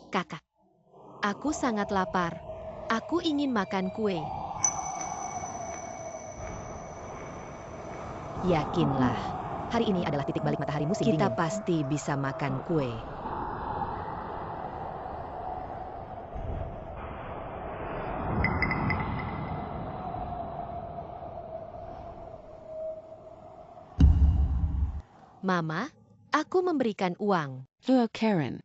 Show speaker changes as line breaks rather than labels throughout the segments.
Kakak, aku sangat lapar. Aku ingin makan kue.
Yakinlah, hari ini adalah titik balik matahari musim
Kita
dingin.
pasti bisa makan kue. Mama, aku memberikan uang.
Karen.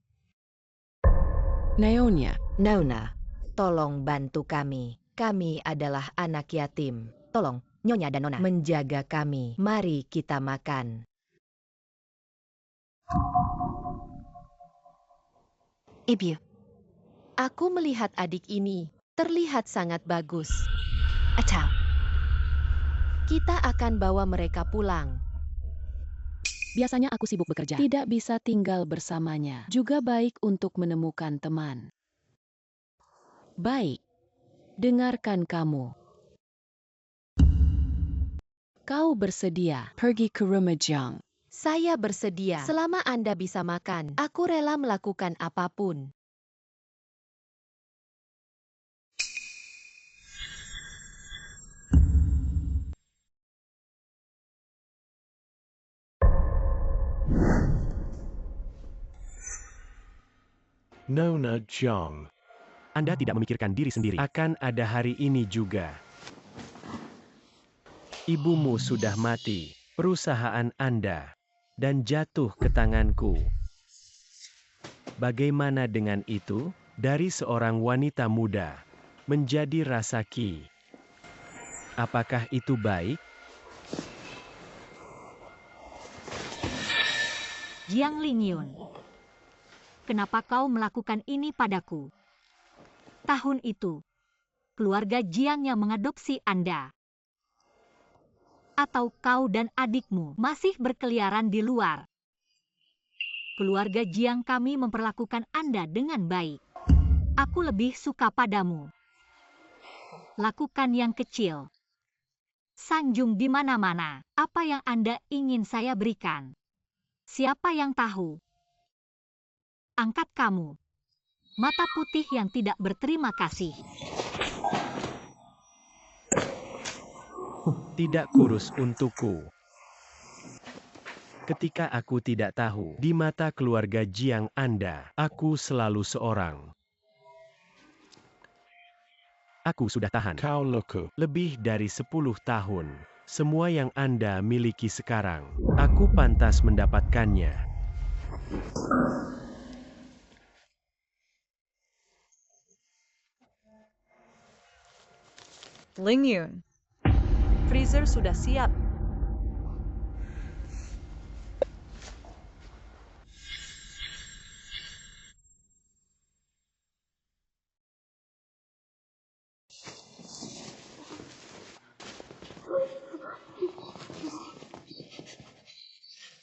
Naonia.
Nona, tolong bantu kami. Kami adalah anak yatim. Tolong, Nyonya dan Nona, menjaga kami. Mari kita makan.
Ibu, aku melihat adik ini terlihat sangat bagus. Acau. Kita akan bawa mereka pulang.
Biasanya aku sibuk bekerja. Tidak bisa tinggal bersamanya. Juga baik untuk menemukan teman. Baik. Dengarkan kamu. Kau bersedia pergi ke rumah Jiang.
Saya bersedia. Selama Anda bisa makan, aku rela melakukan apapun.
Nona Jiang.
Anda tidak memikirkan diri sendiri.
Akan ada hari ini juga. Ibumu sudah mati, perusahaan Anda, dan jatuh ke tanganku. Bagaimana dengan itu? Dari seorang wanita muda, menjadi Rasaki. Apakah itu baik?
Jiang Lingyun, kenapa kau melakukan ini padaku? Tahun itu, keluarga Jiang yang mengadopsi Anda. Atau kau dan adikmu masih berkeliaran di luar. Keluarga Jiang kami memperlakukan Anda dengan baik. Aku lebih suka padamu. Lakukan yang kecil. Sanjung di mana-mana. Apa yang Anda ingin saya berikan? Siapa yang tahu? Angkat kamu. Mata putih yang tidak berterima kasih.
Tidak kurus untukku. Ketika aku tidak tahu, di mata keluarga Jiang Anda, aku selalu seorang.
Aku sudah tahan.
Kau luku. Lebih dari 10 tahun. Semua yang Anda miliki sekarang, aku pantas mendapatkannya.
Lingyun. Freezer sudah siap.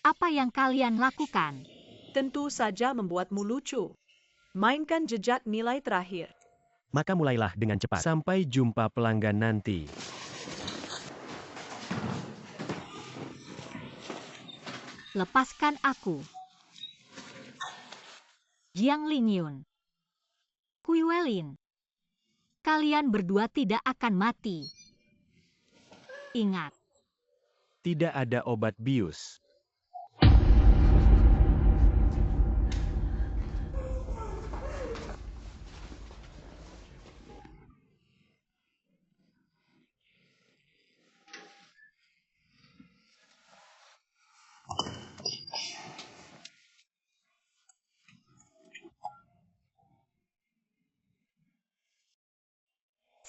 Apa yang kalian lakukan?
Tentu saja membuatmu lucu. Mainkan jejak nilai terakhir.
Maka mulailah dengan cepat.
Sampai jumpa pelanggan nanti.
Lepaskan aku. Jiang Lingyun. Kui Welin. Kalian berdua tidak akan mati. Ingat.
Tidak ada obat bius.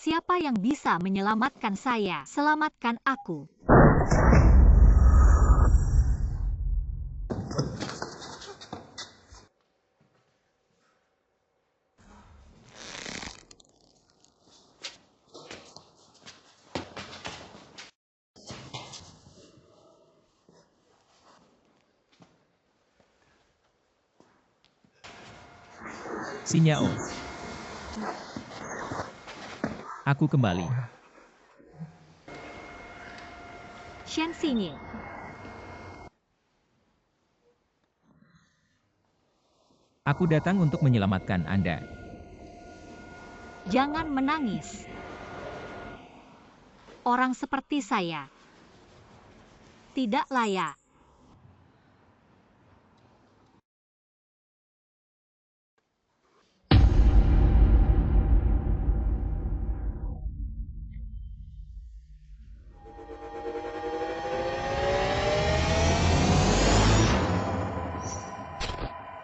Siapa yang bisa menyelamatkan saya? Selamatkan aku.
Sinyao. Aku kembali.
Shen Xinyi.
Aku datang untuk menyelamatkan Anda.
Jangan menangis. Orang seperti saya tidak layak.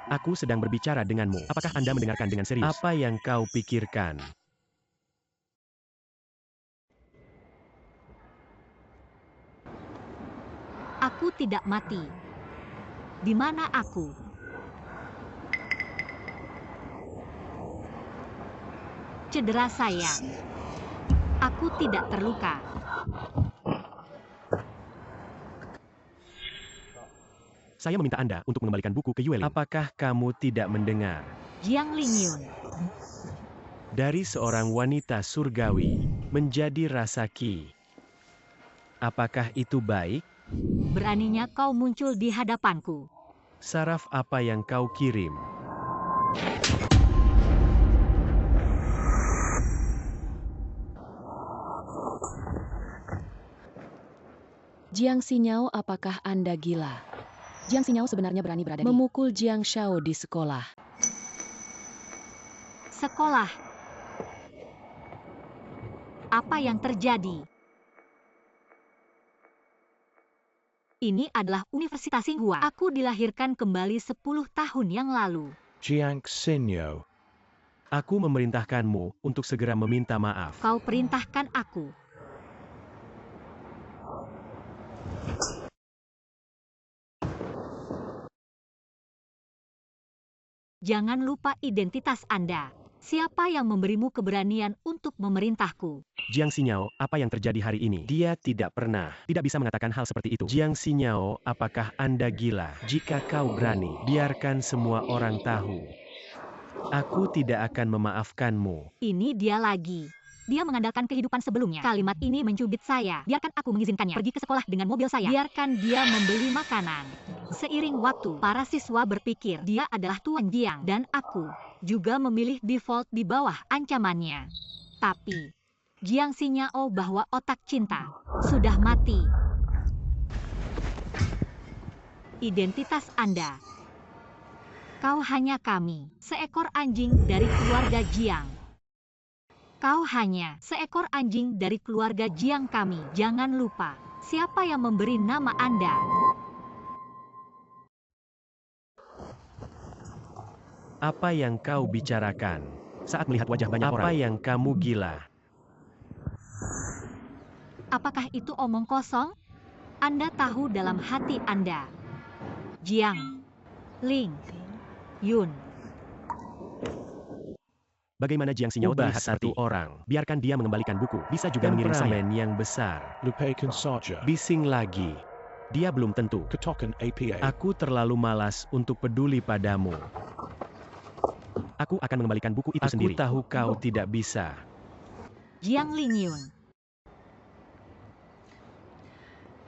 Aku sedang berbicara denganmu. Apakah Anda mendengarkan dengan serius?
Apa yang kau pikirkan?
Aku tidak mati. Di mana aku? Cedera saya. Aku tidak terluka.
Saya meminta Anda untuk mengembalikan buku ke Yuelin.
Apakah kamu tidak mendengar?
Jiang Lingyun.
Dari seorang wanita surgawi menjadi rasa Qi. Apakah itu baik?
Beraninya kau muncul di hadapanku.
Saraf apa yang kau kirim?
Jiang Xinyao, apakah Anda gila? Jiang Xinyao sebenarnya berani berada di memukul Jiang Shao di sekolah.
Sekolah. Apa yang terjadi? Ini adalah Universitas Tsinghua. Aku dilahirkan kembali 10 tahun yang lalu.
Jiang Xinyao.
Aku memerintahkanmu untuk segera meminta maaf.
Kau perintahkan aku. Jangan lupa identitas Anda. Siapa yang memberimu keberanian untuk memerintahku?
Jiang Xinyao, apa yang terjadi hari ini?
Dia tidak pernah.
Tidak bisa mengatakan hal seperti itu.
Jiang Xinyao, apakah Anda gila? Jika kau berani, biarkan semua orang tahu. Aku tidak akan memaafkanmu.
Ini dia lagi. Dia mengandalkan kehidupan sebelumnya. Kalimat ini mencubit saya. Biarkan aku mengizinkannya pergi ke sekolah dengan mobil saya. Biarkan dia membeli makanan. Seiring waktu, para siswa berpikir dia adalah Tuan Jiang. Dan aku juga memilih default di bawah ancamannya. Tapi, Jiang Xinyao bahwa otak cinta sudah mati. Identitas Anda. Kau hanya kami, seekor anjing dari keluarga Jiang. Kau hanya seekor anjing dari keluarga Jiang kami. Jangan lupa, siapa yang memberi nama Anda?
Apa yang kau bicarakan?
Saat melihat wajah banyak orang.
Apa yang kamu gila?
Apakah itu omong kosong? Anda tahu dalam hati Anda. Jiang Lingyun.
Bagaimana Jiang Xinyao
Ubah
terlihat
satu
seperti?
orang.
Biarkan dia mengembalikan buku. Bisa juga mengirim saya.
Temperamen yang besar.
Lupakan saja.
Bising lagi. Dia belum tentu.
Ketokan APA.
Aku terlalu malas untuk peduli padamu.
Aku akan mengembalikan buku itu
Aku
sendiri.
tahu kau tidak bisa.
Jiang Lingyun.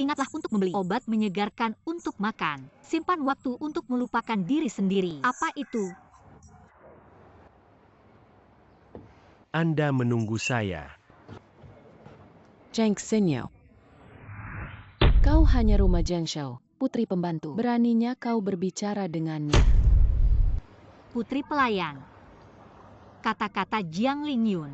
Ingatlah untuk membeli obat menyegarkan untuk makan. Simpan waktu untuk melupakan diri sendiri. Apa itu?
Anda menunggu saya.
Jiang Xinyao. Kau hanya rumah Jiang Shao, putri pembantu. Beraninya kau berbicara dengannya.
Putri pelayan. Kata-kata Jiang Lingyun.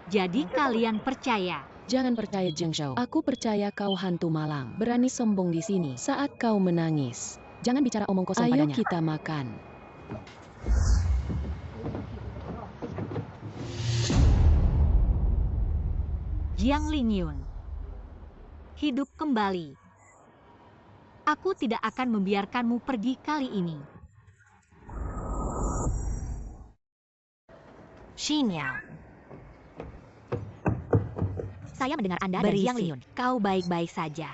Jadi kalian percaya?
Jangan percaya Jiang Shao. Aku percaya kau hantu malang. Berani sombong di sini saat kau menangis. Jangan bicara omong kosong padanya. Ayo kita makan.
Jiang Lingyun. Hidup kembali. Aku tidak akan membiarkanmu pergi kali ini.
Xinyao.
Saya mendengar Anda dan Jiang Lingyun. Kau baik-baik saja.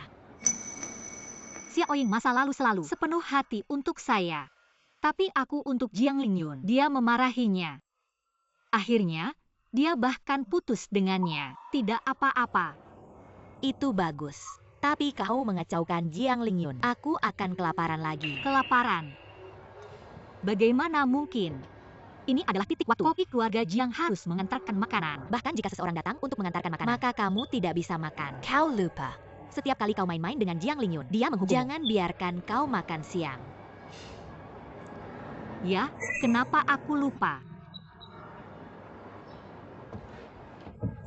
Xiaoying masa lalu selalu sepenuh hati untuk saya. Tapi aku untuk Jiang Lingyun. Dia memarahinya. Akhirnya, dia bahkan putus dengannya. Tidak apa-apa.
Itu bagus. Tapi kau mengacaukan Jiang Lingyun. Aku akan kelaparan lagi.
Kelaparan. Bagaimana mungkin? Ini adalah titik waktu. Koki keluarga Jiang harus mengantarkan makanan.
Bahkan jika seseorang datang untuk mengantarkan makanan, maka kamu tidak bisa makan. Kau lupa. Setiap kali kau main-main dengan Jiang Lingyun, dia menghukummu. Jangan biarkan kau makan siang.
Ya, kenapa aku lupa?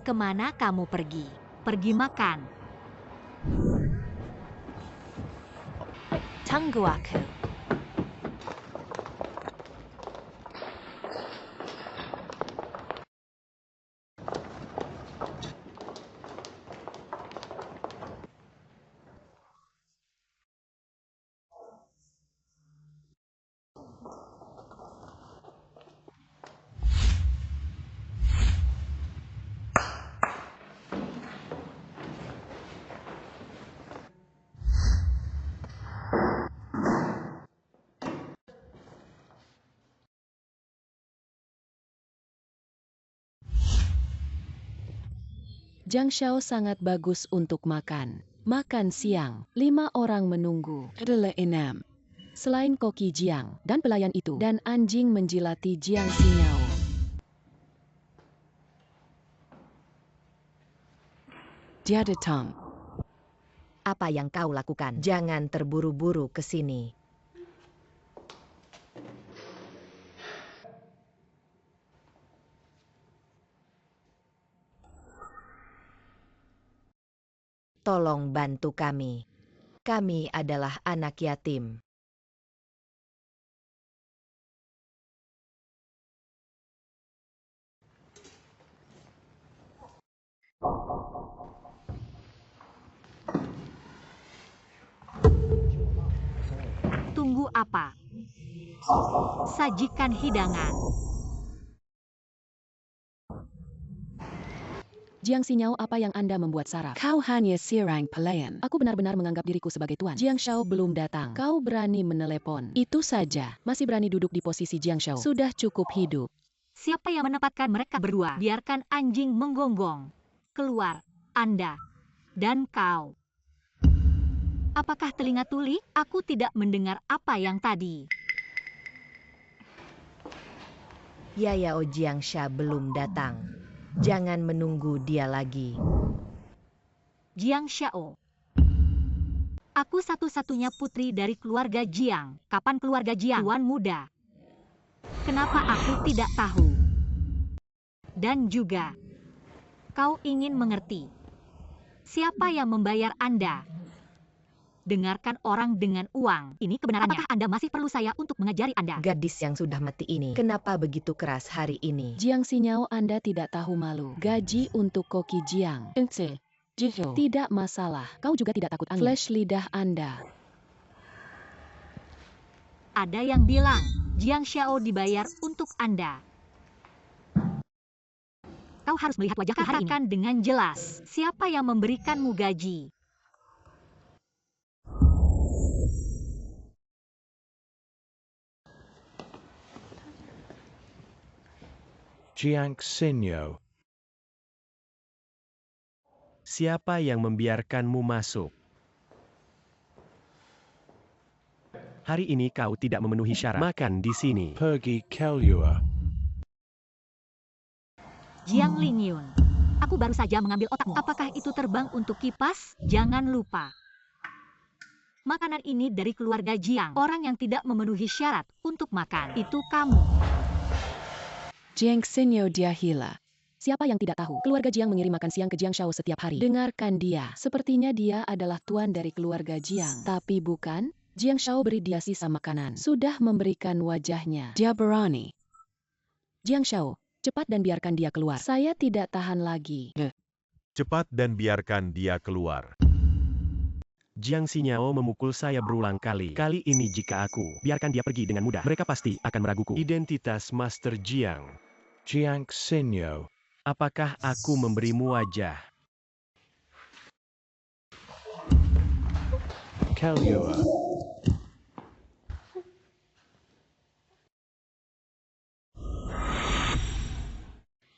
Kemana kamu pergi?
Pergi makan.
Tunggu aku.
Jiang Shao sangat bagus untuk makan. Makan siang, 5 orang menunggu. Adalah 6. Selain koki Jiang dan pelayan itu, dan anjing menjilati Jiang Xinyao. Dia datang.
Apa yang kau lakukan? Jangan terburu-buru ke sini. Tolong bantu kami. Kami adalah anak yatim.
Tunggu apa? Sajikan hidangan.
Jiang Xinyao, apa yang Anda membuat sarap? Kau hanya sirang pelayan. Aku benar-benar menganggap diriku sebagai tuan. Jiang Shao belum datang. Kau berani menelepon. Itu saja. Masih berani duduk di posisi Jiang Shao. Sudah cukup hidup.
Siapa yang menempatkan mereka berdua? Biarkan anjing menggonggong. Keluar, Anda. Dan kau. Apakah telinga tuli? Aku tidak mendengar apa yang tadi.
Yayao Jiangsha belum datang. Jangan menunggu dia lagi.
Jiang Shao. Aku satu-satunya putri dari keluarga Jiang. Kapan keluarga Jiang? Tuan muda. Kenapa aku tidak tahu? Dan juga, kau ingin mengerti. Siapa yang membayar Anda? Dengarkan orang dengan uang. Ini kebenarannya. Apakah Anda masih perlu saya untuk mengajari Anda?
Gadis yang sudah mati ini, kenapa begitu keras hari ini?
Jiang Xinyao, Anda tidak tahu malu. Gaji untuk koki Jiang. Tidak masalah. Kau juga tidak takut angin. Flash lidah Anda.
Ada yang bilang, Jiang Xiao dibayar untuk Anda. Kau harus melihat wajah hari ini. Katakan dengan jelas, siapa yang memberikanmu gaji?
Jiang Xinyo.
Siapa yang membiarkanmu masuk? Hari ini kau tidak memenuhi syarat makan di sini.
Pergi keluar.
Jiang Lingyun. Aku baru saja mengambil otakmu. Apakah itu terbang untuk kipas? Jangan lupa. Makanan ini dari keluarga Jiang. Orang yang tidak memenuhi syarat untuk makan. Itu kamu.
Jiang Xinyao, dia gila. Siapa yang tidak tahu? Keluarga Jiang mengirim makan siang ke Jiang Shao setiap hari. Dengarkan dia. Sepertinya dia adalah tuan dari keluarga Jiang. Tapi bukan. Jiang Shao beri dia sisa makanan. Sudah memberikan wajahnya. Dia berani. Jiang Shao, cepat dan biarkan dia keluar. Saya tidak tahan lagi.
Cepat dan biarkan dia keluar.
Jiang Xinyao memukul saya berulang kali. Kali ini jika aku biarkan dia pergi dengan mudah, mereka pasti akan meraguku. Identitas Master Jiang.
Jiang Xinyo.
Apakah aku memberimu wajah?
Keluar.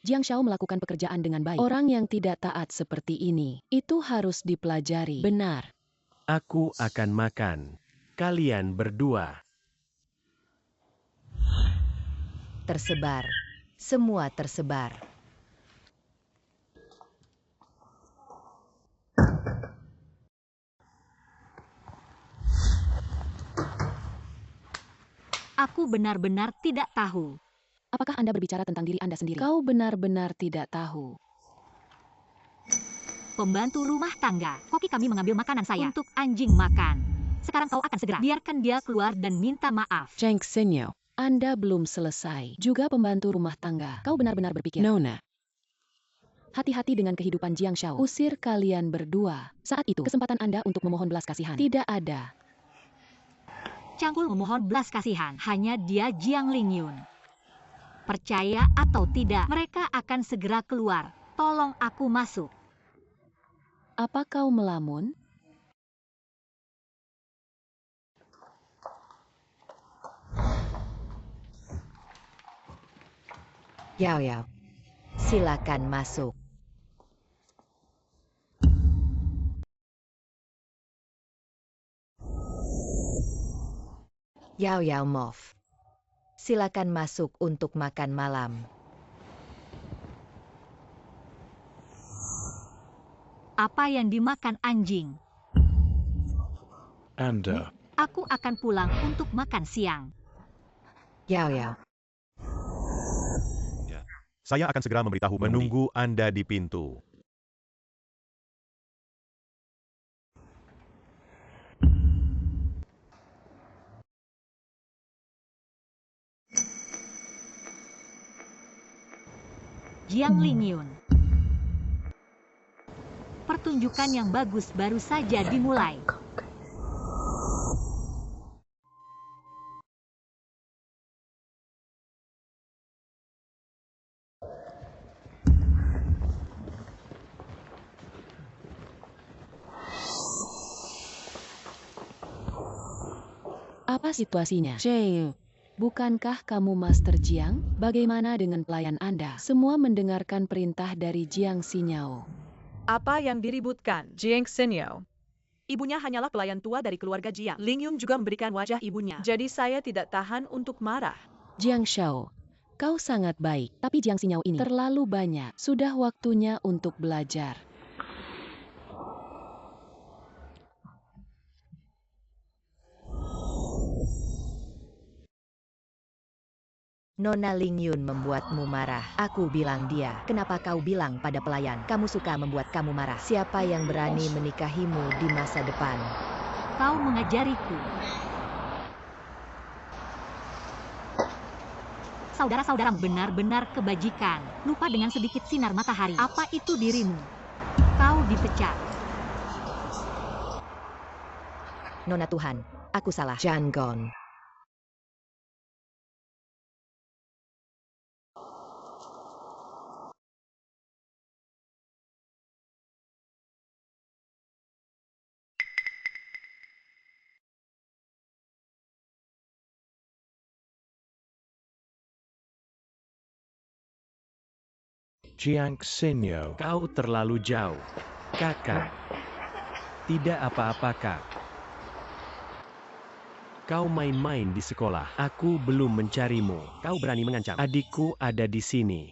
Jiang Shao melakukan pekerjaan dengan baik. Orang yang tidak taat seperti ini, itu harus dipelajari. Benar.
Aku akan makan. Kalian berdua.
Tersebar. Semua tersebar.
Aku benar-benar tidak tahu.
Apakah Anda berbicara tentang diri Anda sendiri? Kau benar-benar tidak tahu.
Pembantu rumah tangga, koki kami mengambil makanan saya untuk anjing makan. Sekarang kau akan segera biarkan dia keluar dan minta maaf.
Jiang Xinyo, Anda belum selesai. Juga pembantu rumah tangga. Kau benar-benar berpikir, Nona. Hati-hati dengan kehidupan Jiang Shao. Usir kalian berdua. Saat itu, kesempatan Anda untuk memohon belas kasihan tidak ada.
Cangkul memohon belas kasihan, hanya dia Jiang Lingyun. Percaya atau tidak, mereka akan segera keluar. Tolong aku masuk.
Apa kau melamun?
Yao Yao, silakan masuk. Yao Yao Mov, silakan masuk untuk makan malam.
Apa yang dimakan anjing?
Anda.
Aku akan pulang untuk makan siang.
Yao Yao,
Saya akan segera memberitahu pengemudi.
Menunggu Anda di pintu.
Jiang Lingyun. Pertunjukan yang bagus baru saja dimulai.
Apa situasinya? Jiang, bukankah kamu Master Jiang? Bagaimana dengan pelayan Anda? Semua mendengarkan perintah dari Jiang Xinyo.
Apa yang diributkan? Jiang Xinyo. Ibunya hanyalah pelayan tua dari keluarga Jiang. Lingyun juga memberikan wajah ibunya. Jadi saya tidak tahan untuk marah.
Jiang Shao, kau sangat baik, tapi Jiang Xinyo ini terlalu banyak. Sudah waktunya untuk belajar.
Nona Lingyun membuatmu marah. Aku bilang dia. Kenapa kau bilang pada pelayan? Kamu suka membuat kamu marah. Siapa yang berani menikahimu di masa depan?
Kau mengajariku. Saudara-saudaramu benar-benar kebajikan. Lupa dengan sedikit sinar matahari. Apa itu dirimu? Kau dipecat.
Nona Tuhan, aku salah. Jangon.
Jiang Xinyo.
Kau terlalu jauh. Kakak. Tidak apa-apa, Kak. Kau main-main di sekolah. Aku belum mencarimu. Kau berani mengancam. Adikku ada di sini.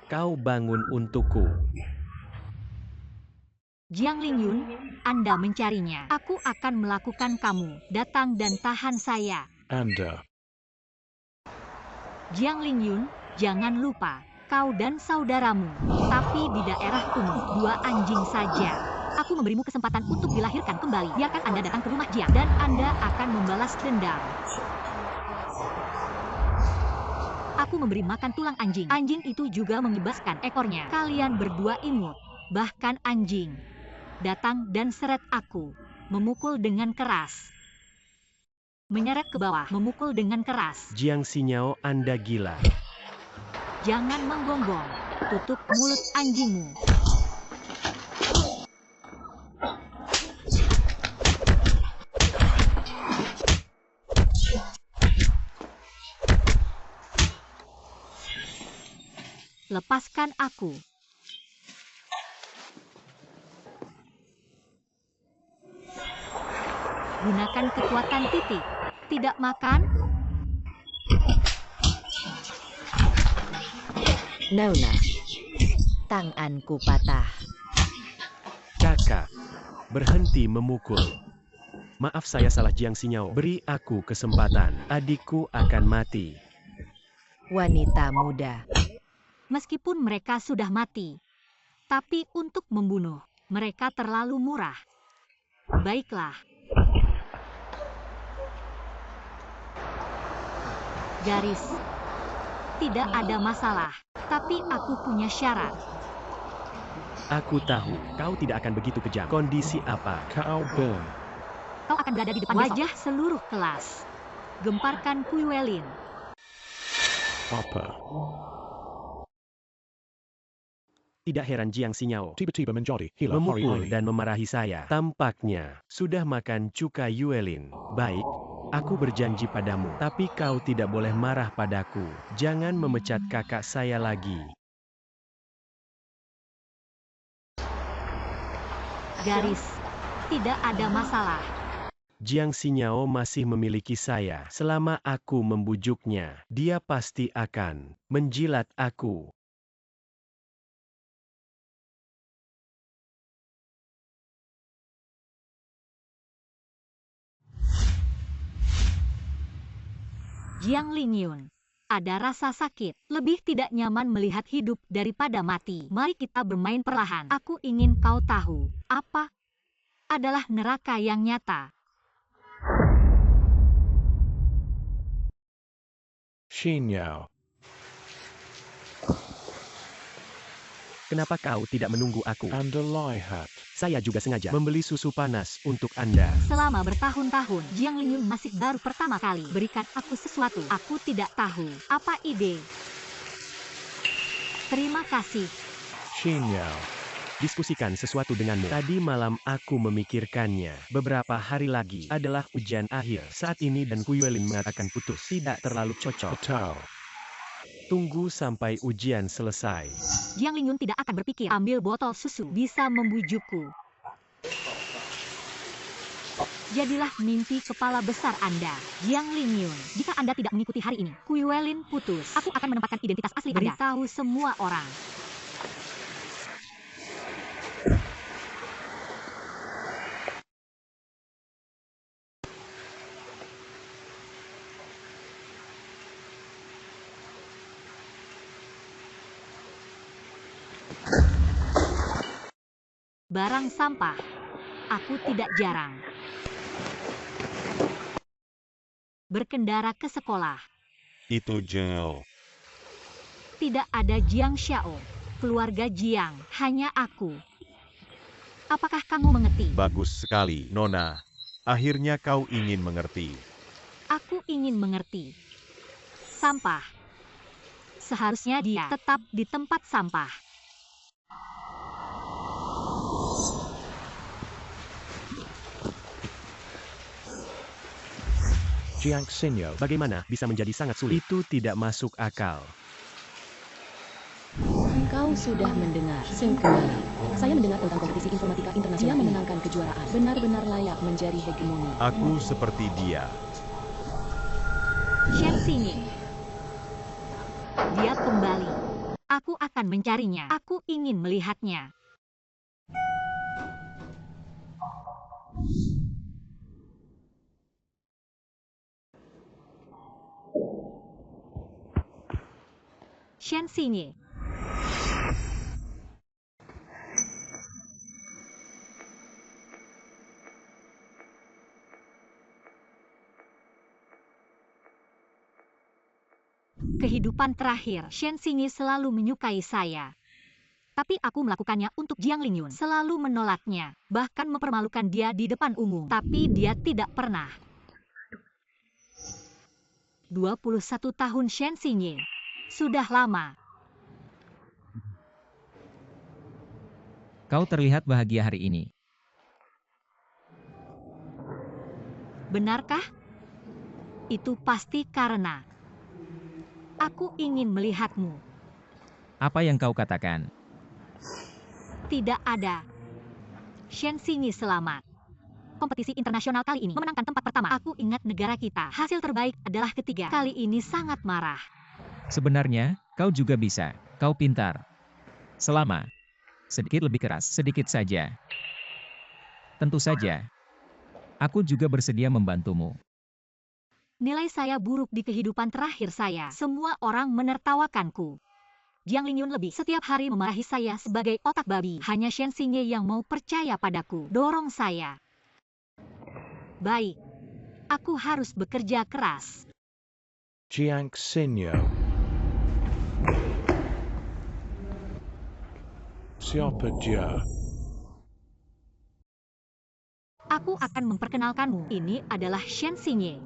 Kau bangun untukku.
Jiang Lingyun, Anda mencarinya. Aku akan melakukan kamu. Datang dan tahan saya.
Anda.
Jiang Lingyun, jangan lupa. Kau dan saudaramu. Tapi di daerah umum, 2 anjing saja. Aku memberimu kesempatan untuk dilahirkan kembali. Biarkan Anda datang ke rumah Jiang. Dan Anda akan membalas dendam. Aku memberi makan tulang anjing. Anjing itu juga mengibaskan ekornya. Kalian berdua imut. Bahkan anjing. Datang dan seret aku. Memukul dengan keras. Menyeret ke bawah. Memukul dengan keras.
Jiang Xinyo, Anda gila.
Jangan menggonggong. Tutup mulut anjingmu. Lepaskan aku. Gunakan kekuatan titik. Tidak makan?
Nona, tanganku patah.
Kakak, berhenti memukul. Maaf saya salah Jiang Xinyao. Beri aku kesempatan. Adikku akan mati.
Wanita muda.
Meskipun mereka sudah mati, tapi untuk membunuh, mereka terlalu murah. Baiklah. Garis. Tidak ada masalah, tapi aku punya syarat.
Aku tahu, kau tidak akan begitu kejam. Kondisi apa?
Kau burn.
Kau akan berada di depan wajah seluruh kelas. Gemparkan Kuiwelin.
Apa?
Tidak heran Jiang Xinyao
Tiba-tiba menjadi gila hari
memukul
ini.
dan memarahi saya. Tampaknya sudah makan cuka Yuelin. Baik, aku berjanji padamu. Tapi kau tidak boleh marah padaku. Jangan memecat kakak saya lagi.
Garis. Tidak ada masalah.
Jiang Xinyao masih memiliki saya. Selama aku membujuknya, dia pasti akan menjilat aku.
Jiang Lingyun. Ada rasa sakit, lebih tidak nyaman melihat hidup daripada mati. Mari kita bermain perlahan. Aku ingin kau tahu, apa adalah neraka yang nyata.
Xinyao.
Kenapa kau tidak menunggu aku?
Anda lihat.
Saya juga sengaja membeli susu panas untuk Anda.
Selama bertahun-tahun, Jiang Lingyun masih baru pertama kali. Berikan aku sesuatu. Aku tidak tahu. Apa ide? Terima kasih.
Xinyao.
Diskusikan sesuatu denganmu. Tadi malam aku memikirkannya. Beberapa hari lagi adalah ujian akhir. Saat ini dan Kuiwelin mengatakan putus. Tidak terlalu cocok.
Betul.
Tunggu sampai ujian selesai.
Jiang Lingyun tidak akan berpikir ambil botol susu bisa membujukku. Jadilah mimpi kepala besar Anda, Jiang Lingyun. Jika Anda tidak mengikuti hari ini, Kuiwelin putus. Aku akan menempatkan identitas asli Anda. Beritahu semua orang. Barang sampah. Aku tidak jarang berkendara ke sekolah.
Itu Jel.
Tidak ada Jiang Xiao. Keluarga Jiang, hanya aku. Apakah kamu mengerti?
Bagus sekali, Nona. Akhirnya kau ingin mengerti.
Aku ingin mengerti. Sampah. Seharusnya dia tetap di tempat sampah.
Jiang Xinyao.
Bagaimana bisa menjadi sangat sulit? Itu tidak masuk akal.
Kau sudah mendengar sekali. Saya mendengar tentang kompetisi informatika internasional. Dia memenangkan kejuaraan. Benar-benar layak menjadi hegemoni.
Aku seperti dia.
Shen Xinyi. Dia kembali. Aku akan mencarinya. Aku ingin melihatnya. Shen Xinyi. Kehidupan terakhir, Shen Xinyi selalu menyukai saya. Tapi aku melakukannya untuk Jiang Lingyun. Selalu menolaknya, bahkan mempermalukan dia di depan umum. Tapi dia tidak pernah. 21 tahun Shen Xinyi. Sudah lama.
Kau terlihat bahagia hari ini.
Benarkah? Itu pasti karena aku ingin melihatmu.
Apa yang kau katakan?
Tidak ada. Shen Xinyi selamat. Kompetisi internasional kali ini memenangkan tempat pertama. Aku ingat negara kita. Hasil terbaik adalah ketiga. Kali ini sangat marah.
Sebenarnya, kau juga bisa. Kau pintar. Selama. Sedikit lebih keras, sedikit saja. Tentu saja. Aku juga bersedia membantumu.
Nilai saya buruk di kehidupan terakhir saya. Semua orang menertawakanku. Jiang Lingyun lebih setiap hari memarahi saya sebagai otak babi. Hanya Shen Xingye yang mau percaya padaku. Dorong saya. Baik. Aku harus bekerja keras.
Jiang Xinyo. Siapa dia?
Aku akan memperkenalkanmu. Ini adalah Shen Xingye.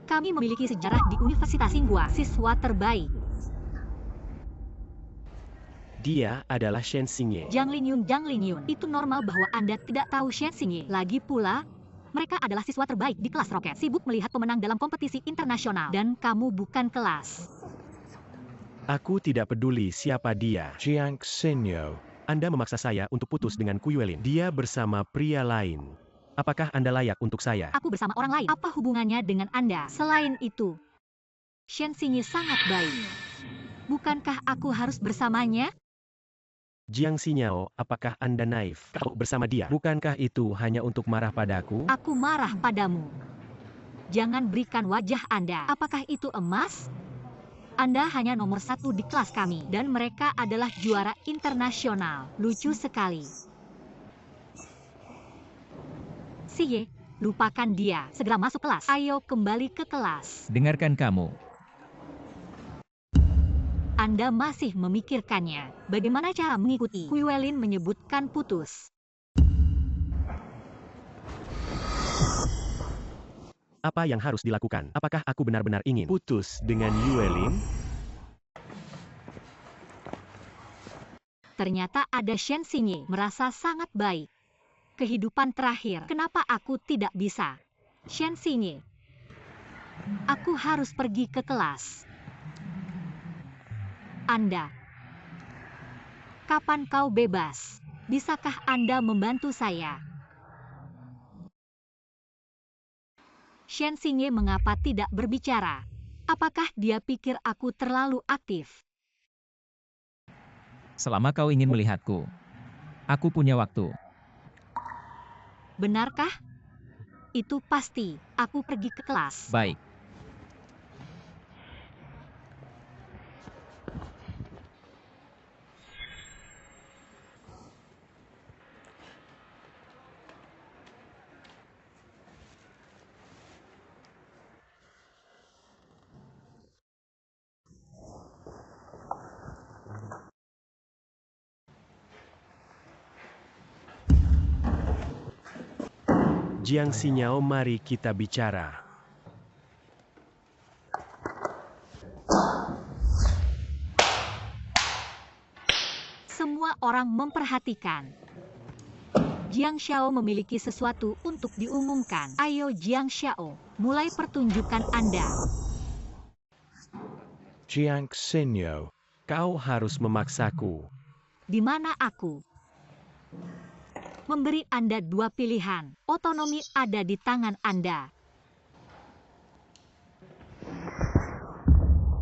Kami memiliki sejarah di Universitas Tsinghua, siswa terbaik.
Dia adalah Shen Xingye.
Jiang Lingyun, itu normal bahwa Anda tidak tahu Shen Xingye. Lagi pula, mereka adalah siswa terbaik di kelas roket, sibuk melihat pemenang dalam kompetisi internasional, dan kamu bukan kelas.
Aku tidak peduli siapa dia.
Jiang Xinyo.
Anda memaksa saya untuk putus dengan Ku Yuelin. Dia bersama pria lain. Apakah Anda layak untuk saya?
Aku bersama orang lain. Apa hubungannya dengan Anda? Selain itu, Shen Xingye sangat baik. Bukankah aku harus bersamanya?
Jiang Xinyao, apakah Anda naif? Kau bersama dia. Bukankah itu hanya untuk marah padaku?
Aku marah padamu. Jangan berikan wajah Anda. Apakah itu emas? Anda hanya nomor 1 di kelas kami, dan mereka adalah juara internasional. Lucu sekali. Siye, lupakan dia. Segera masuk kelas. Ayo kembali ke kelas.
Dengarkan kamu.
Anda masih memikirkannya. Bagaimana cara mengikuti? Ku Yuelin menyebutkan putus.
Apa yang harus dilakukan? Apakah aku benar-benar ingin putus dengan Yuelin?
Ternyata ada Shen Xingye, merasa sangat baik. Kehidupan terakhir, kenapa aku tidak bisa? Shen Xingye, aku harus pergi ke kelas. Anda, kapan kau bebas? Bisakah Anda membantu saya? Shen Xingye mengapa tidak berbicara? Apakah dia pikir aku terlalu aktif?
Selama kau ingin melihatku, aku punya waktu.
Benarkah? Itu pasti. Aku pergi ke kelas.
Baik.
Jiang Xinyao, mari kita bicara.
Semua orang memperhatikan. Jiang Xiao memiliki sesuatu untuk diumumkan. Ayo Jiang Xiao, mulai pertunjukan Anda.
Jiang Xinyo.
Kau harus memaksaku.
Di mana aku? Memberi Anda 2 pilihan. Otonomi ada di tangan Anda.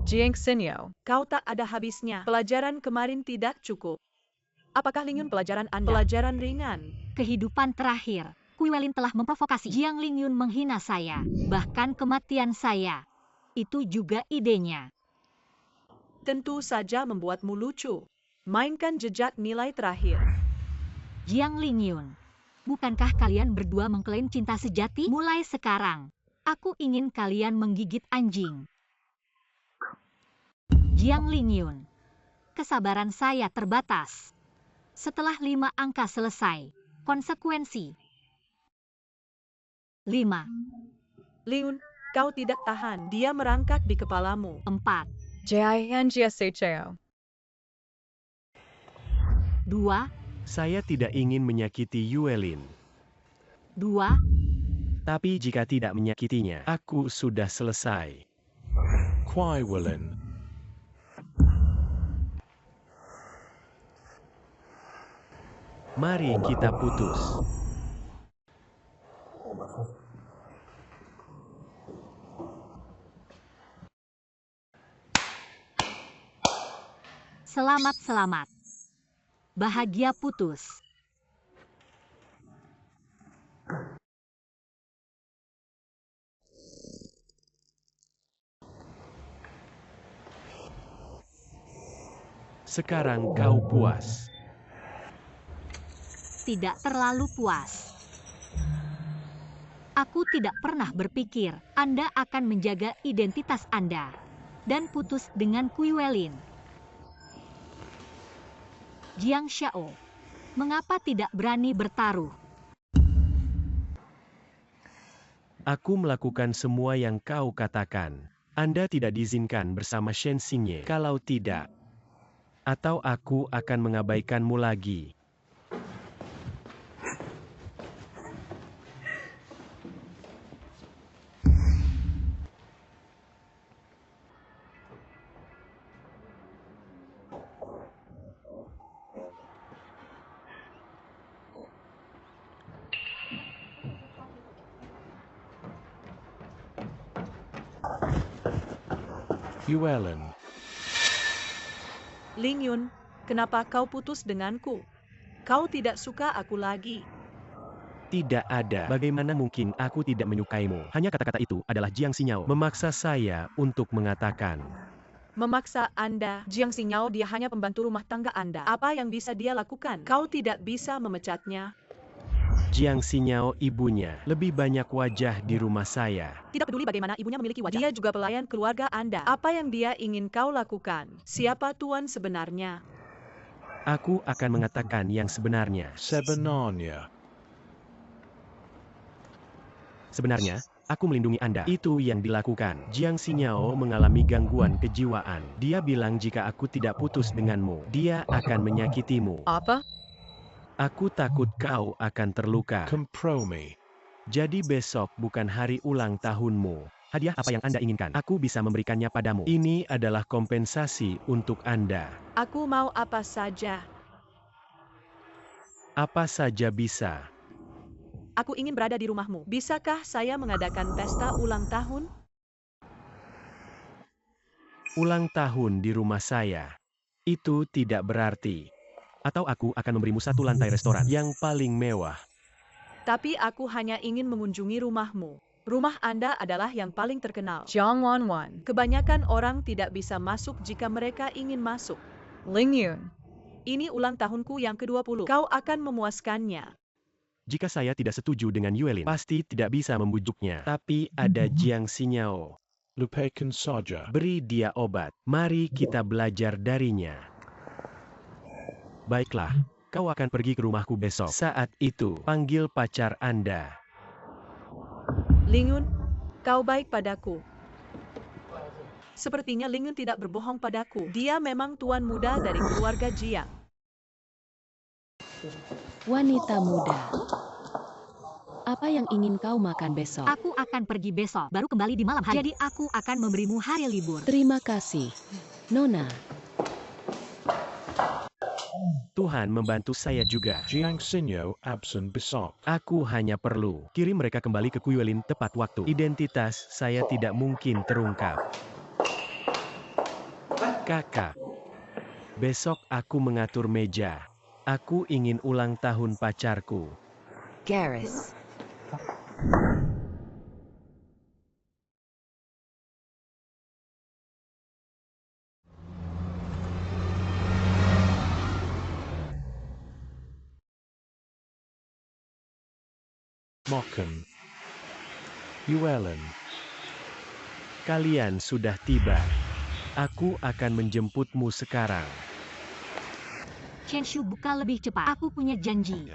Jiang Xinyo, kau tak ada habisnya. Pelajaran kemarin tidak cukup. Apakah Lingyun pelajaran Anda? Pelajaran ringan.
Kehidupan terakhir, Ku Yuelin telah memprovokasi Jiang Lingyun menghina saya. Bahkan kematian saya. Itu juga idenya.
Tentu saja membuatmu lucu. Mainkan jejak nilai terakhir.
Jiang Lingyun, bukankah kalian berdua mengklaim cinta sejati? Mulai sekarang, aku ingin kalian menggigit anjing. Jiang Lingyun, kesabaran saya terbatas. Setelah 5 angka selesai, konsekuensi. 5.
Lingyun, kau tidak tahan. Dia merangkak di kepalamu.
4.
JINGSHO.
2.
Saya tidak ingin menyakiti Yuelin.
2.
Tapi jika tidak menyakitinya, aku sudah selesai.
Kwai Willen.
Mari kita putus.
Selamat-selamat. Bahagia putus.
Sekarang kau puas.
Tidak terlalu puas. Aku tidak pernah berpikir Anda akan menjaga identitas Anda dan putus dengan Kuiwelin. Jiang Xiao, mengapa tidak berani bertaruh?
Aku melakukan semua yang kau katakan. Anda tidak diizinkan bersama Shen Xingye. Kalau tidak, atau aku akan mengabaikanmu lagi.
Llewellyn,
Lingyun, kenapa kau putus denganku? Kau tidak suka aku lagi.
Tidak ada. Bagaimana mungkin aku tidak menyukaimu? Hanya kata-kata itu adalah Jiang Xinyao memaksa saya untuk mengatakan.
Memaksa Anda, Jiang Xinyao, dia hanya pembantu rumah tangga Anda. Apa yang bisa dia lakukan? Kau tidak bisa memecatnya.
Jiang Xinyao ibunya lebih banyak wajah di rumah saya.
Tidak peduli bagaimana ibunya memiliki wajah. Dia juga pelayan keluarga Anda. Apa yang dia ingin kau lakukan? Siapa tuan sebenarnya?
Aku akan mengatakan yang sebenarnya.
Sebenarnya.
Sebenarnya, aku melindungi Anda. Itu yang dilakukan. Jiang Xinyao mengalami gangguan kejiwaan. Dia bilang jika aku tidak putus denganmu, dia akan menyakitimu.
Apa?
Aku takut kau akan terluka.
Compromise.
Jadi besok bukan hari ulang tahunmu. Hadiah apa yang Anda inginkan? Aku bisa memberikannya padamu. Ini adalah kompensasi untuk Anda.
Aku mau apa saja.
Apa saja bisa.
Aku ingin berada di rumahmu. Bisakah saya mengadakan pesta ulang tahun?
Ulang tahun di rumah saya. Itu tidak berarti. Atau aku akan memberimu satu lantai restoran yang paling mewah.
Tapi aku hanya ingin mengunjungi rumahmu. Rumah Anda adalah yang paling terkenal. Jiang Wanwan. Kebanyakan orang tidak bisa masuk jika mereka ingin masuk. Lingyun. Ini ulang tahunku yang ke-20. Kau akan memuaskannya.
Jika saya tidak setuju dengan Llewellyn, pasti tidak bisa membujuknya. Tapi ada Jiang Xinyao.
Lupakan saja.
Beri dia obat. Mari kita belajar darinya. Baiklah, kau akan pergi ke rumahku besok. Saat itu, panggil pacar Anda.
Lingyun, kau baik padaku. Sepertinya Lingyun tidak berbohong padaku. Dia memang tuan muda dari keluarga Jiang.
Wanita muda. Apa yang ingin kau makan besok?
Aku akan pergi besok, baru kembali di malam hari. Jadi aku akan memberimu hari libur.
Terima kasih, Nona.
Tuhan membantu saya juga.
Jiang Xinyao absent besok.
Aku hanya perlu kirim mereka kembali ke Kuiwelin tepat waktu. Identitas saya tidak mungkin terungkap. Kakak, besok aku mengatur meja. Aku ingin ulang tahun pacarku.
Garrus.
Mocken. Llewellyn.
Kalian sudah tiba. Aku akan menjemputmu sekarang.
Chen Shu, buka lebih cepat. Aku punya janji.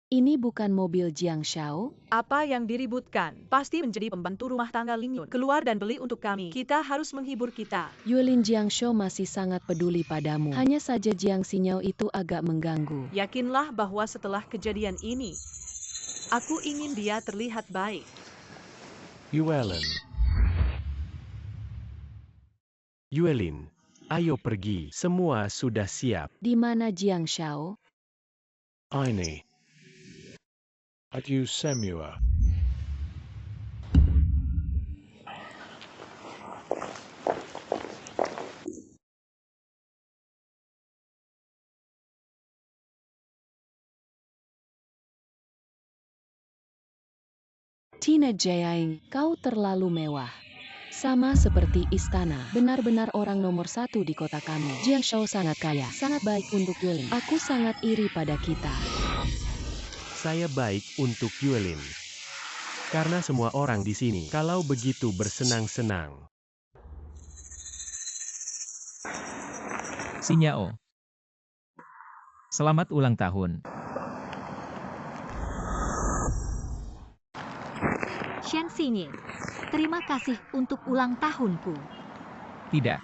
Ini bukan mobil Jiang Xiao.
Apa yang diributkan? Pasti menjadi pembantu rumah tangga Lingyun. Keluar dan beli untuk kami. Kita harus menghibur kita.
Yuelin Jiang Xiao masih sangat peduli padamu. Hanya saja Jiang Xinyao itu agak mengganggu.
Yakinlah bahwa setelah kejadian ini, aku ingin dia terlihat baik.
Llewellyn.
Llewellyn, Ayo pergi, semua sudah siap.
Di mana Jiang Shao?
Ini. Adieu semua.
Tina Jiang, kau terlalu mewah. Sama seperti istana, benar-benar orang nomor 1 di kota kami. Jiang Shao sangat kaya, sangat baik untuk Yuelin. Aku sangat iri pada kita.
Saya baik untuk Yuelin. Karena semua orang di sini, kalau begitu bersenang-senang.
Xinyao. Selamat ulang tahun.
Shen Xinye, terima kasih untuk ulang tahunku.
Tidak.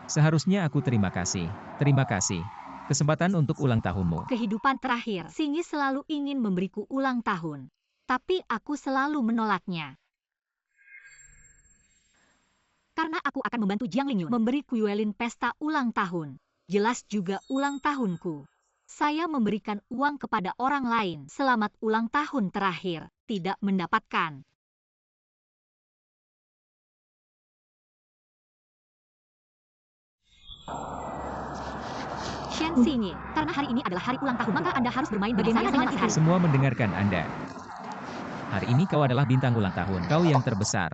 Seharusnya aku terima kasih. Terima kasih. Kesempatan untuk ulang tahunmu.
Kehidupan terakhir, Xinye selalu ingin memberiku ulang tahun. Tapi aku selalu menolaknya. Karena aku akan membantu Jiang Lingyun memberi Yuelin pesta ulang tahun. Jelas juga ulang tahunku. Saya memberikan uang kepada orang lain selamat ulang tahun terakhir, tidak mendapatkan. Shen Xinye, karena hari ini adalah hari ulang tahun, maka Anda harus bermain bagaimana dengan si hari.
Semua mendengarkan Anda. Hari ini kau adalah bintang ulang tahun. Kau yang terbesar.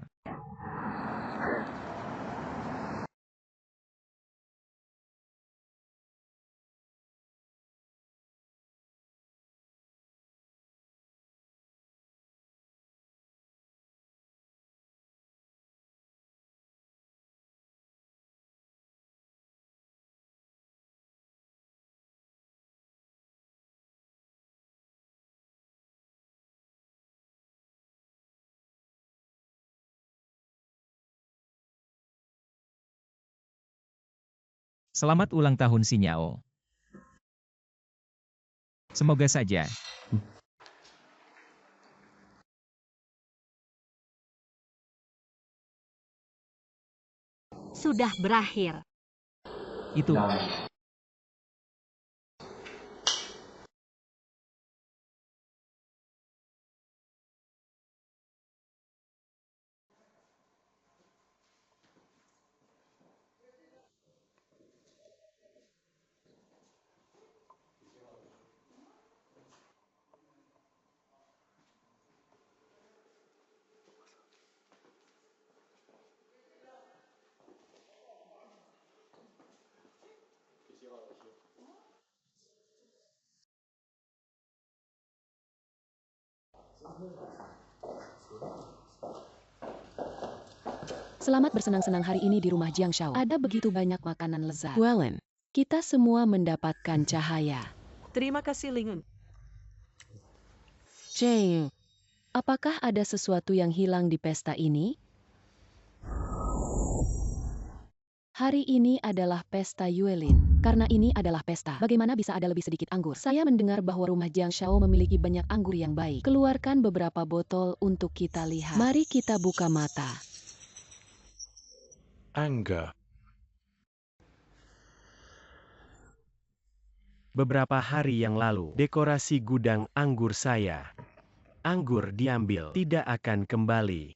Selamat ulang tahun Xinyao. Semoga saja.
Sudah berakhir.
Itu.
Selamat bersenang-senang hari ini di rumah Jiang Shao. Ada begitu banyak makanan lezat. Yuelin, kita semua mendapatkan cahaya.
Terima kasih Lingyun.
Jiang, apakah ada sesuatu yang hilang di pesta ini? Hari ini adalah pesta Yuelin. Karena ini adalah pesta, bagaimana bisa ada lebih sedikit anggur? Saya mendengar bahwa rumah Jiang Shao memiliki banyak anggur yang baik. Keluarkan beberapa botol untuk kita lihat. Mari kita buka mata.
Anger.
Beberapa hari yang lalu, dekorasi gudang anggur saya. Anggur diambil, tidak akan kembali.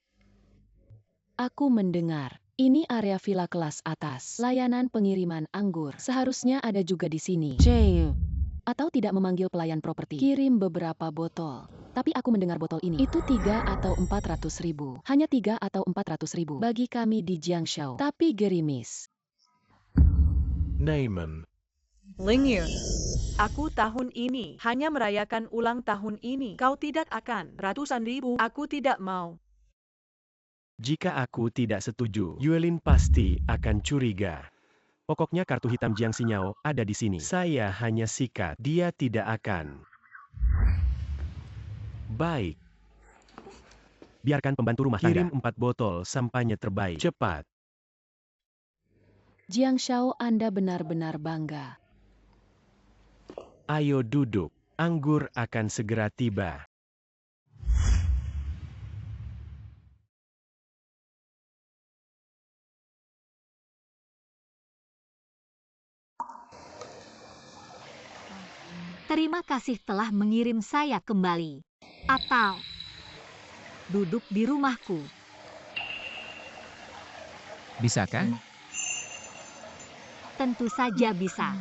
Aku mendengar. Ini area villa kelas atas. Layanan pengiriman anggur. Seharusnya ada juga di sini. Jiang. Atau tidak memanggil pelayan properti. Kirim beberapa botol. Tapi aku mendengar botol ini. Itu 3 atau 400 ribu. Hanya 3 atau 400 ribu. Bagi kami di Jiang Shao. Tapi gerimis.
Naaman.
Lingyun, aku tahun ini hanya merayakan ulang tahun ini. Kau tidak akan ratusan ribu. Aku tidak mau.
Jika aku tidak setuju, Yuelin pasti akan curiga. Pokoknya kartu hitam Jiang Xinyao ada di sini. Saya hanya sikat, dia tidak akan. Baik. Biarkan pembantu rumah tangga. Kirim 4 botol sampahnya terbaik. Cepat.
Jiang Shao, Anda benar-benar bangga.
Ayo duduk. Anggur akan segera tiba.
Terima kasih telah mengirim saya kembali. Atau duduk di rumahku.
Bisakah?
Tentu saja bisa.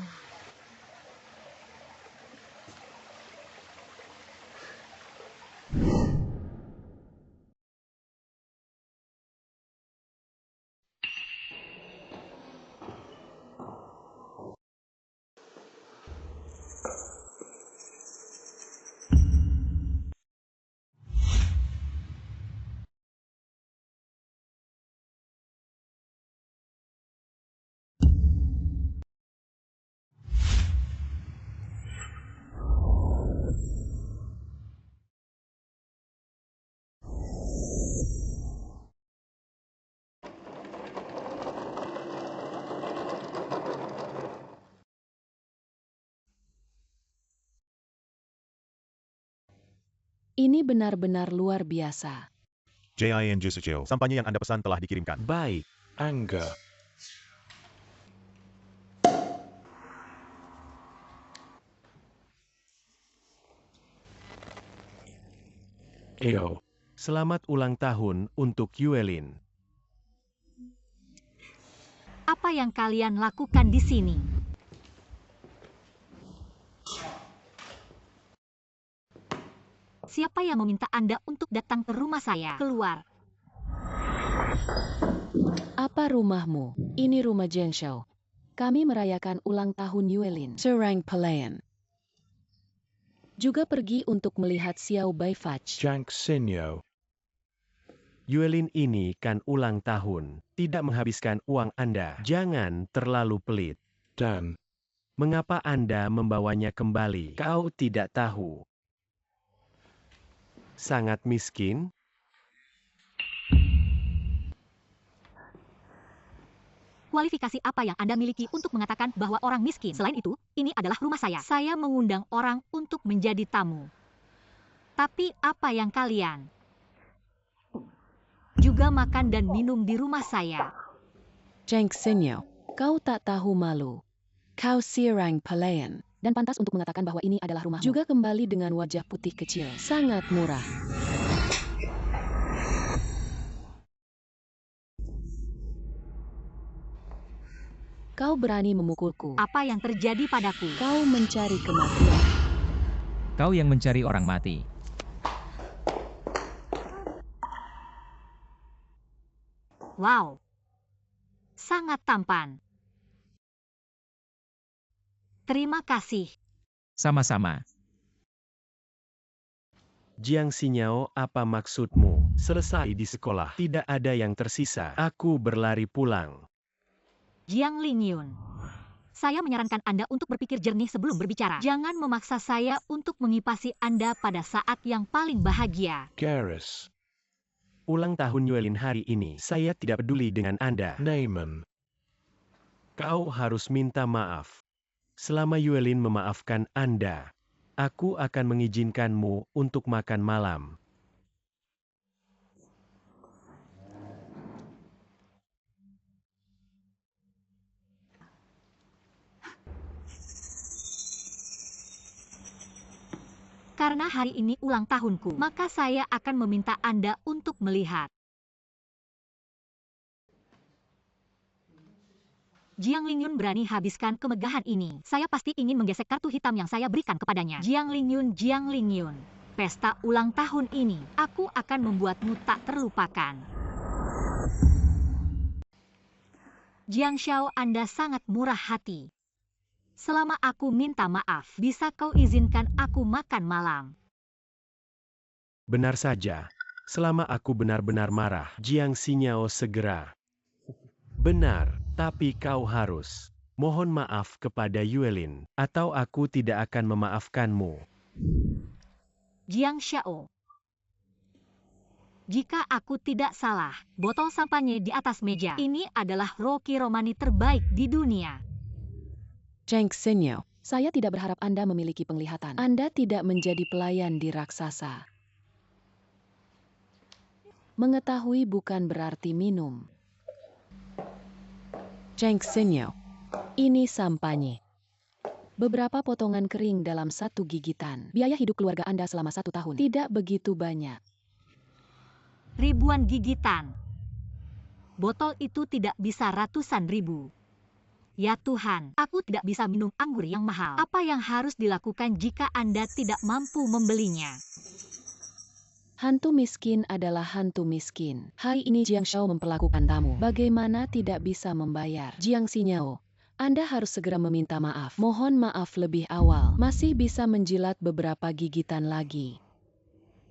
Ini benar-benar luar biasa.
Jin Jusujil, sampahnya yang Anda pesan telah dikirimkan.
Baik. Anger. Eo.
Selamat ulang tahun untuk Yuelin.
Apa yang kalian lakukan di sini? Siapa yang meminta Anda untuk datang ke rumah saya? Keluar.
Apa rumahmu? Ini rumah Jiang Shao. Kami merayakan ulang tahun Yuelin. Serang Pelayan. Juga pergi untuk melihat Xiao Baifach.
Jank Sinyo.
Yuelin ini kan ulang tahun, tidak menghabiskan uang Anda. Jangan terlalu pelit.
Dan.
Mengapa Anda membawanya kembali? Kau tidak tahu. Sangat miskin?
Kualifikasi apa yang Anda miliki untuk mengatakan bahwa orang miskin? Selain itu, ini adalah rumah saya. Saya mengundang orang untuk menjadi tamu. Tapi apa yang kalian? Juga makan dan minum di rumah saya.
Jiang Sinyo, kau tak tahu malu. Kau Serang Pelayan. Dan pantas untuk mengatakan bahwa ini adalah rumahmu. Juga kembali dengan wajah putih kecil. Sangat murah. Kau berani memukulku.
Apa yang terjadi padaku?
Kau mencari kematian.
Kau yang mencari orang mati.
Wow. Sangat tampan. Terima kasih.
Sama-sama.
Jiang Xinyao, apa maksudmu? Selesai di sekolah, tidak ada yang tersisa. Aku berlari pulang.
Jiang Lingyun. Saya menyarankan Anda untuk berpikir jernih sebelum berbicara. Jangan memaksa saya untuk mengipasi Anda pada saat yang paling bahagia.
Garrus.
Ulang tahun Yuelin hari ini, saya tidak peduli dengan Anda.
Naaman.
Kau harus minta maaf. Selama Yuelin memaafkan Anda, aku akan mengizinkanmu untuk makan malam.
Karena hari ini ulang tahunku, maka saya akan meminta Anda untuk melihat. Jiang Lingyun berani habiskan kemegahan ini. Saya pasti ingin menggesek kartu hitam yang saya berikan kepadanya. Jiang Lingyun. Pesta ulang tahun ini, aku akan membuatmu tak terlupakan. Jiang Shao, Anda sangat murah hati. Selama aku minta maaf, bisa kau izinkan aku makan malam?
Benar saja. Selama aku benar-benar marah, Jiang Xinyao segera. Benar, tapi kau harus. Mohon maaf kepada Yuelin, atau aku tidak akan memaafkanmu.
Jiang Shao. Jika aku tidak salah, botol sampahnya di atas meja. Ini adalah Rocky Romani terbaik di dunia.
Jiang Sinyo, saya tidak berharap Anda memiliki penglihatan. Anda tidak menjadi pelayan di raksasa. Mengetahui bukan berarti minum. Jiang Sinyo, ini sampahnya. Beberapa potongan kering dalam satu gigitan. Biaya hidup keluarga Anda selama 1 tahun tidak begitu banyak.
Ribuan gigitan. Botol itu tidak bisa ratusan ribu. Ya Tuhan, aku tidak bisa minum anggur yang mahal. Apa yang harus dilakukan jika Anda tidak mampu membelinya?
Hantu miskin adalah hantu miskin. Hari ini Jiang Shao memperlakukan tamu. Bagaimana tidak bisa membayar? Jiang Xinyao, Anda harus segera meminta maaf. Mohon maaf lebih awal. Masih bisa menjilat beberapa gigitan lagi.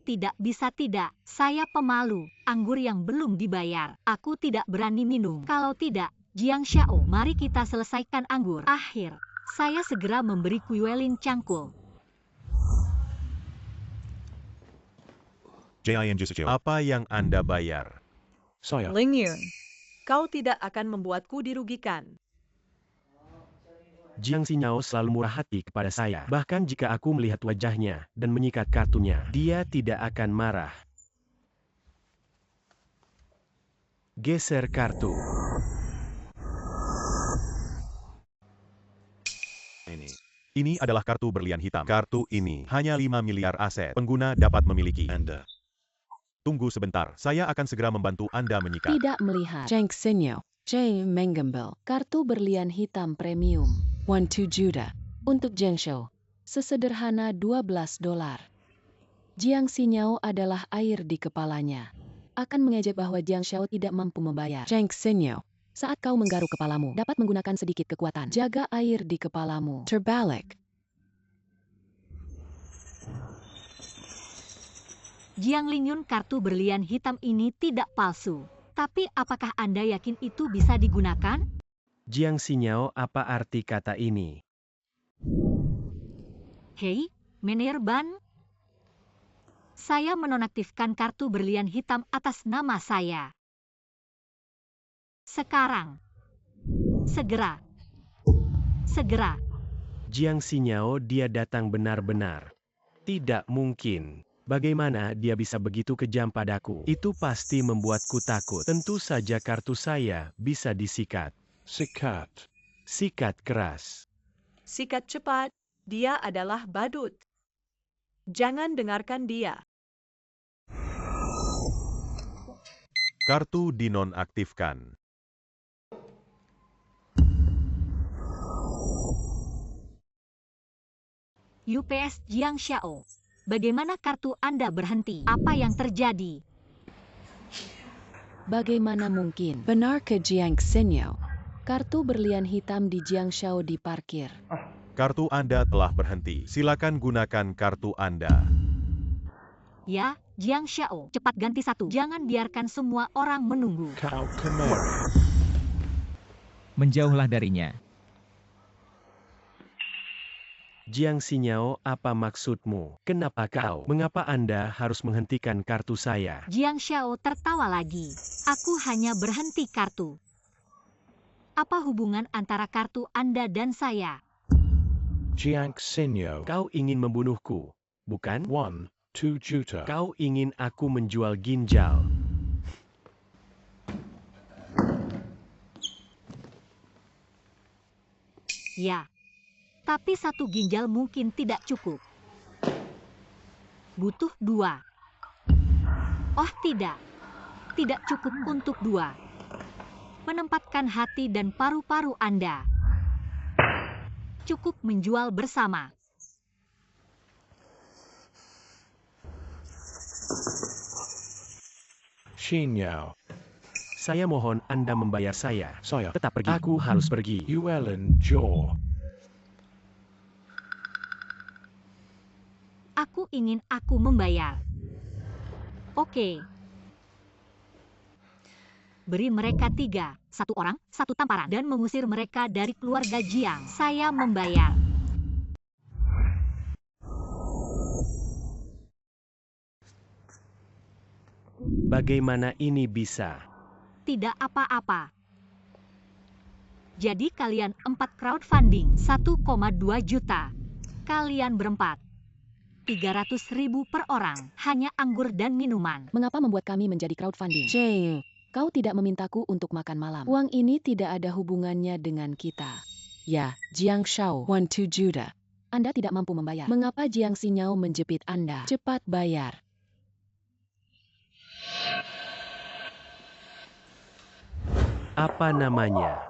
Tidak bisa tidak, saya pemalu. Anggur yang belum dibayar. Aku tidak berani minum. Kalau tidak, Jiang Shao, mari kita selesaikan anggur. Akhir, saya segera memberi Yuelin cangkul.
Apa yang Anda bayar?
Saya.
Lingyun, kau tidak akan membuatku dirugikan.
Jiang Xinyao selalu murah hati kepada saya. Bahkan jika aku melihat wajahnya dan menyikat kartunya, dia tidak akan marah. Geser kartu.
Ini adalah kartu berlian hitam. Kartu ini hanya 5 miliar aset. Pengguna dapat memiliki.
Anda.
Tunggu sebentar, saya akan segera membantu Anda menyikat.
Tidak melihat. Jiang Xinyao, J. Menggembel, kartu berlian hitam premium. 12 juta. Untuk Jiang Shao, sesederhana $12. Jiang Xinyao adalah air di kepalanya. Akan mengejek bahwa Jiang Shao tidak mampu membayar. Jiang Xinyao, saat kau menggaruk kepalamu, dapat menggunakan sedikit kekuatan. Jaga air di kepalamu. Terbalik.
Jiang Lingyun, kartu berlian hitam ini tidak palsu. Tapi apakah Anda yakin itu bisa digunakan?
Jiang Xinyao, apa arti kata ini?
Hei, Mener Ban. Saya menonaktifkan kartu berlian hitam atas nama saya. Sekarang. Segera. Segera.
Jiang Xinyao, dia datang benar-benar. Tidak mungkin. Bagaimana dia bisa begitu kejam padaku? Itu pasti membuatku takut. Tentu saja kartu saya bisa disikat.
Sikat.
Sikat keras.
Sikat cepat, dia adalah badut. Jangan dengarkan dia.
Kartu dinonaktifkan.
UPS Jiang Shao. Bagaimana kartu Anda berhenti? Apa yang terjadi?
Bagaimana mungkin? Benar ke Jiang Xinyao. Kartu berlian hitam di Jiang Shao diparkir.
Kartu Anda telah berhenti. Silakan gunakan kartu Anda.
Ya, Jiang Shao, cepat ganti satu. Jangan biarkan semua orang menunggu.
Kau kemari.
Menjauhlah darinya.
Jiang Xinyao, apa maksudmu? Kenapa kau? Mengapa Anda harus menghentikan kartu saya?
Jiang Shao tertawa lagi. Aku hanya berhenti kartu. Apa hubungan antara kartu Anda dan saya?
Jiang Xinyao.
Kau ingin membunuhku, bukan?
2 juta.
Kau ingin aku menjual ginjal.
Ya. Tapi satu ginjal mungkin tidak cukup. Butuh 2. Oh tidak. Tidak cukup untuk 2. Menempatkan hati dan paru-paru Anda. Cukup menjual bersama.
Xinyao.
Saya mohon Anda membayar saya.
Saya.
Tetap pergi. Aku harus pergi.
Yuelin Jaw.
Aku ingin aku membayar. Oke. Beri mereka 3, 1 orang, 1 tamparan, dan mengusir mereka dari keluarga Jiang. Saya membayar.
Bagaimana ini bisa?
Tidak apa-apa. Jadi kalian 4 crowdfunding, 1,2 juta. Kalian berempat. 300.000 per orang, hanya anggur dan minuman.
Mengapa membuat kami menjadi crowdfunding? Jay, kau tidak memintaku untuk makan malam. Uang ini tidak ada hubungannya dengan kita. Ya, Jiang Shao, 1 juta. Anda tidak mampu membayar. Mengapa Jiang Xinyao menjepit Anda? Cepat bayar.
Apa namanya?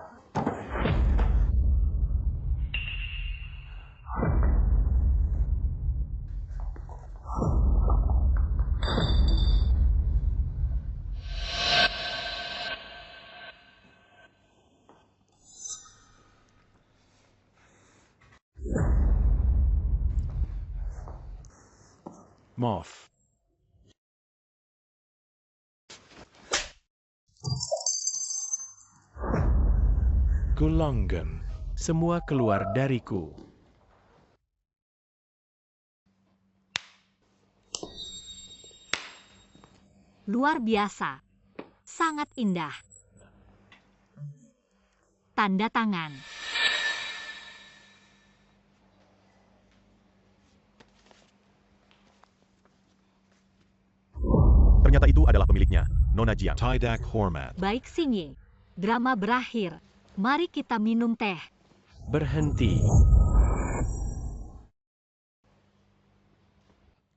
Moth. Gulungan.
Semua keluar dariku.
Luar biasa. Sangat indah. Tanda tangan.
Ternyata itu adalah pemiliknya, Nona Jiang.
Tidak hormat.
Baik Xingye. Drama berakhir. Mari kita minum teh.
Berhenti.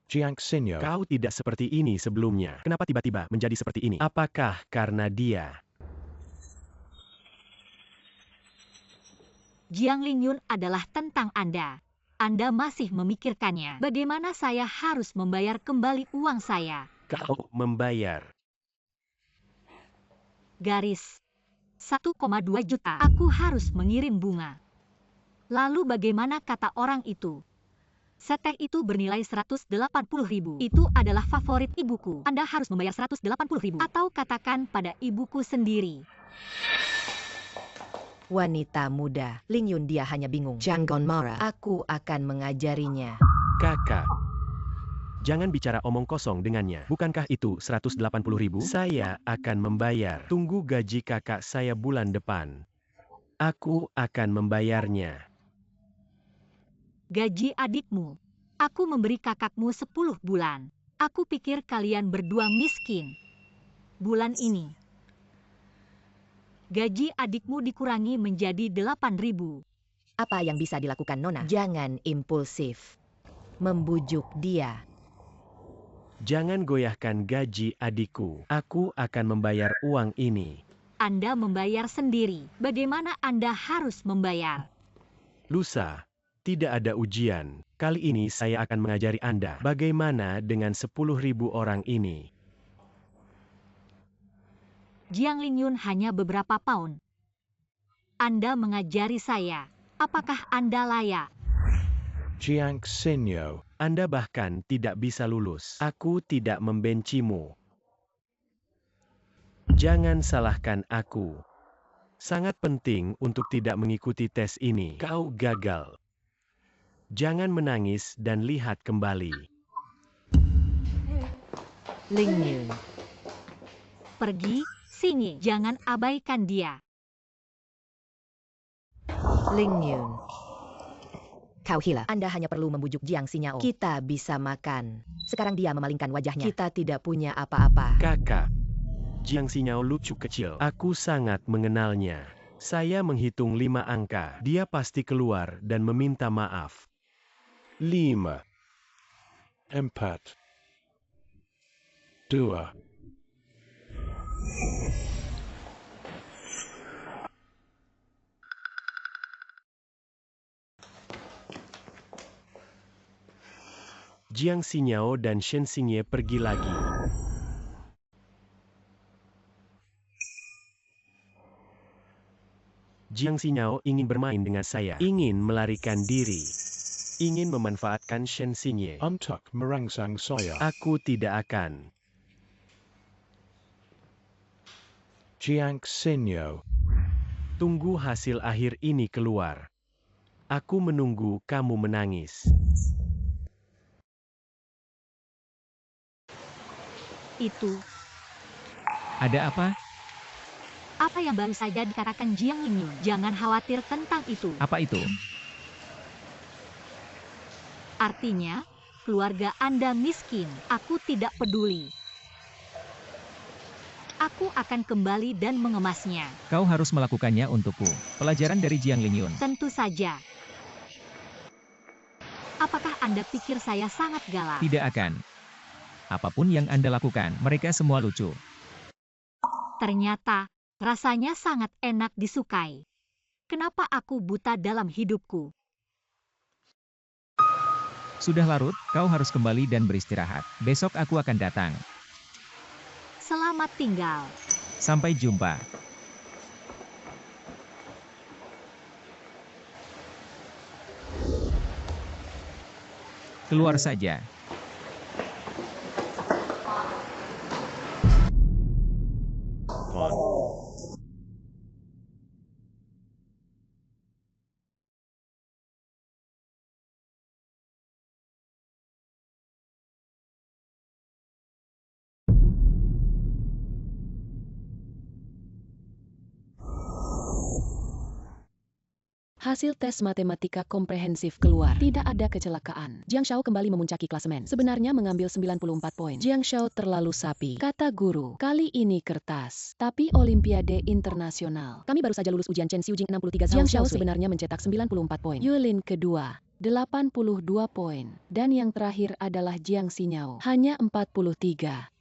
Jiang Xinyao.
Kau tidak seperti ini sebelumnya. Kenapa tiba-tiba menjadi seperti ini? Apakah karena dia?
Jiang Lingyun adalah tentang Anda. Anda masih memikirkannya. Bagaimana saya harus membayar kembali uang saya?
Kau membayar.
Garis. 1,2 juta. Aku harus mengirim bunga. Lalu bagaimana kata orang itu? Setek itu bernilai 180.000. Itu adalah favorit ibuku. Anda harus membayar 180.000. Atau katakan pada ibuku sendiri.
Wanita muda, Lingyun dia hanya bingung. Jangan marah, aku akan mengajarinya.
Kakak. Jangan bicara omong kosong dengannya. Bukankah itu 180.000? Saya akan membayar. Tunggu gaji kakak saya bulan depan. Aku akan membayarnya.
Gaji adikmu. Aku memberi kakakmu 10 bulan. Aku pikir kalian berdua miskin. Bulan ini. Gaji adikmu dikurangi menjadi 8.000.
Apa yang bisa dilakukan Nona? Jangan impulsif. Membujuk dia.
Jangan goyahkan gaji adikku. Aku akan membayar uang ini.
Anda membayar sendiri. Bagaimana Anda harus membayar?
Lusa, tidak ada ujian. Kali ini saya akan mengajari Anda. Bagaimana dengan 10.000 orang ini?
Jiang Lingyun hanya beberapa pound. Anda mengajari saya. Apakah Anda layak?
Jiang Xinyao.
Anda bahkan tidak bisa lulus. Aku tidak membencimu. Jangan salahkan aku. Sangat penting untuk tidak mengikuti tes ini. Kau gagal. Jangan menangis dan lihat kembali.
Lingyun.
Pergi, sini. Jangan abaikan dia.
Lingyun. Kau gila. Anda hanya perlu membujuk Jiang Xinyao. Kita bisa makan. Sekarang dia memalingkan wajahnya. Kita tidak punya apa-apa.
Kakak. Jiang Xinyao lucu kecil. Aku sangat mengenalnya. Saya menghitung 5 angka. Dia pasti keluar dan meminta maaf.
5. 4. 2.
Jiang Xinyao dan Shen Xingye pergi lagi. Jiang Xinyao ingin bermain dengan saya. Ingin melarikan diri. Ingin memanfaatkan Shen Xingye.
Untuk merangsang saya.
Aku tidak akan.
Jiang Xinyao.
Tunggu hasil akhir ini keluar. Aku menunggu kamu menangis.
Itu.
Ada apa?
Apa yang baru saja dikatakan Jiang Lingyun? Jangan khawatir tentang itu.
Apa itu?
Artinya, keluarga Anda miskin. Aku tidak peduli. Aku akan kembali dan mengemasnya.
Kau harus melakukannya untukku. Pelajaran dari Jiang Lingyun.
Tentu saja. Apakah Anda pikir saya sangat galak?
Tidak akan. Apapun yang Anda lakukan, mereka semua lucu.
Ternyata, rasanya sangat enak disukai. Kenapa aku buta dalam hidupku?
Sudah larut, kau harus kembali dan beristirahat. Besok aku akan datang.
Selamat tinggal.
Sampai jumpa. Keluar saja.
Hasil tes matematika komprehensif keluar. Tidak ada kecelakaan. Jiang Shao kembali memuncaki klasemen. Sebenarnya mengambil 94 poin. Jiang Shao terlalu sapi. Kata guru, kali ini kertas. Tapi Olimpiade Internasional. Kami baru saja lulus ujian Chen Xiujing 63. Jiang Shao sebenarnya mencetak 94 poin. Yulin kedua, 82 poin. Dan yang terakhir adalah Jiang Xinyao. Hanya 43.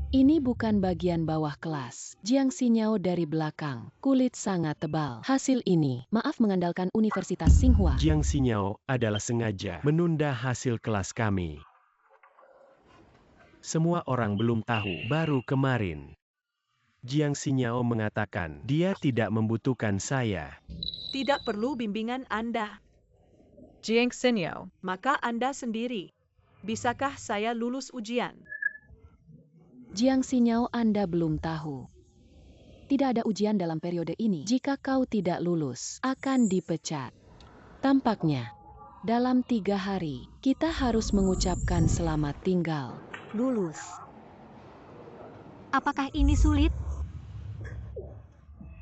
Ini bukan bagian bawah kelas. Jiang Xinyao dari belakang. Kulit sangat tebal. Hasil ini, maaf mengandalkan Universitas Tsinghua.
Jiang Xinyao adalah sengaja menunda hasil kelas kami. Semua orang belum tahu, baru kemarin. Jiang Xinyao mengatakan dia tidak membutuhkan saya.
Tidak perlu bimbingan Anda. Jiang Xinyao, maka Anda sendiri. Bisakah saya lulus ujian?
Jiang Xinyao, Anda belum tahu. Tidak ada ujian dalam periode ini. Jika kau tidak lulus, akan dipecat. Tampaknya, dalam 3 hari, kita harus mengucapkan selamat tinggal.
Lulus. Apakah ini sulit?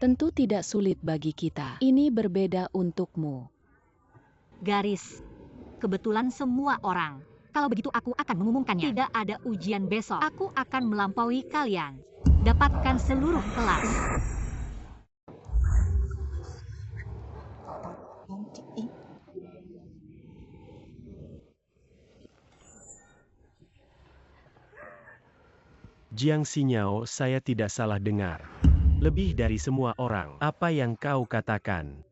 Tentu tidak sulit bagi kita. Ini berbeda untukmu.
Garis. Kebetulan semua orang. Kalau begitu aku akan mengumumkannya. Tidak ada ujian besok. Aku akan melampaui kalian. Dapatkan seluruh kelas.
Jiang Xinyao, saya tidak salah dengar. Lebih dari semua orang, apa yang kau katakan?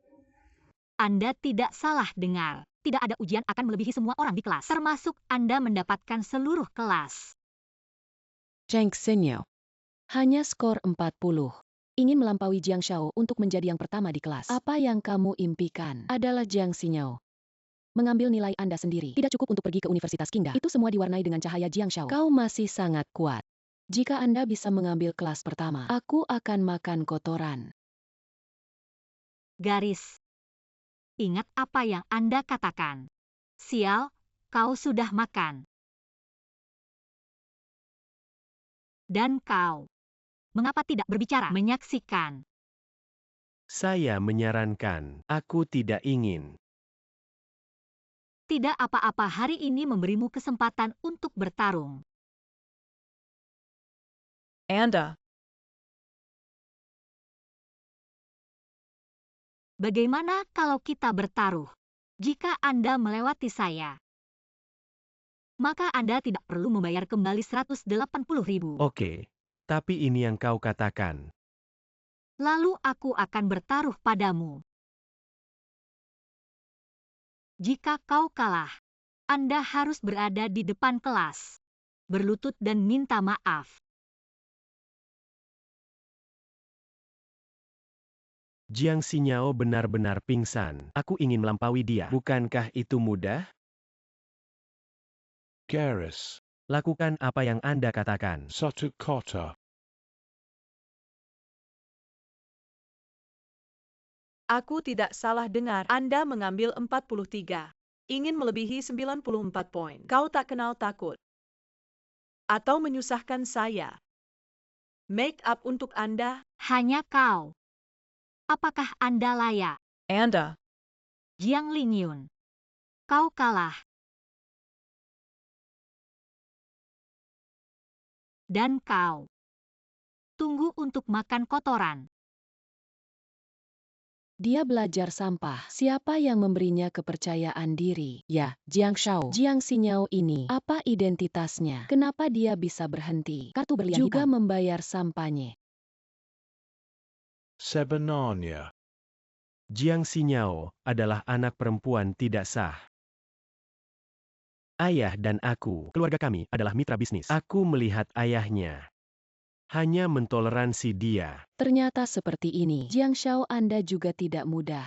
Anda tidak salah dengar. Tidak ada ujian akan melebihi semua orang di kelas. Termasuk Anda mendapatkan seluruh kelas.
Jiang Xinyao. Hanya skor 40. Ingin melampaui Jiang Shao untuk menjadi yang pertama di kelas. Apa yang kamu impikan adalah Jiang Xinyao mengambil nilai Anda sendiri. Tidak cukup untuk pergi ke Universitas Qingda. Itu semua diwarnai dengan cahaya Jiang Shao. Kau masih sangat kuat. Jika Anda bisa mengambil kelas pertama, aku akan makan kotoran.
Garis. Ingat apa yang Anda katakan. Sial, kau sudah makan. Dan kau. Mengapa tidak berbicara? Menyaksikan.
Saya menyarankan, aku tidak ingin.
Tidak apa-apa, hari ini memberimu kesempatan untuk bertarung.
Anda.
Bagaimana kalau kita bertaruh? Jika Anda melewati saya, maka Anda tidak perlu membayar kembali 180.000.
Oke, tapi ini yang kau katakan.
Lalu aku akan bertaruh padamu. Jika kau kalah, Anda harus berada di depan kelas, berlutut dan minta maaf.
Jiang Xinyao benar-benar pingsan. Aku ingin melampaui dia. Bukankah itu mudah?
Garis.
Lakukan apa yang Anda katakan.
Satu kota.
Aku tidak salah dengar. Anda mengambil 43. Ingin melebihi 94 poin. Kau tak kenal takut. Atau menyusahkan saya. Make up untuk Anda.
Hanya kau. Apakah Anda layak?
Anda.
Jiang Lingyun. Kau kalah. Dan kau. Tunggu untuk makan kotoran.
Dia belajar sampah. Siapa yang memberinya kepercayaan diri? Ya, Jiang Shao. Jiang Xinyao ini. Apa identitasnya? Kenapa dia bisa berhenti?
Kartu berlian
Juga
hitam.
membayar sampahnya.
Sebenarnya,
Jiang Xinyao adalah anak perempuan tidak sah. Ayah dan aku, keluarga kami, adalah mitra bisnis. Aku melihat ayahnya. Hanya mentoleransi dia.
Ternyata seperti ini. Jiang Shao, Anda juga tidak mudah.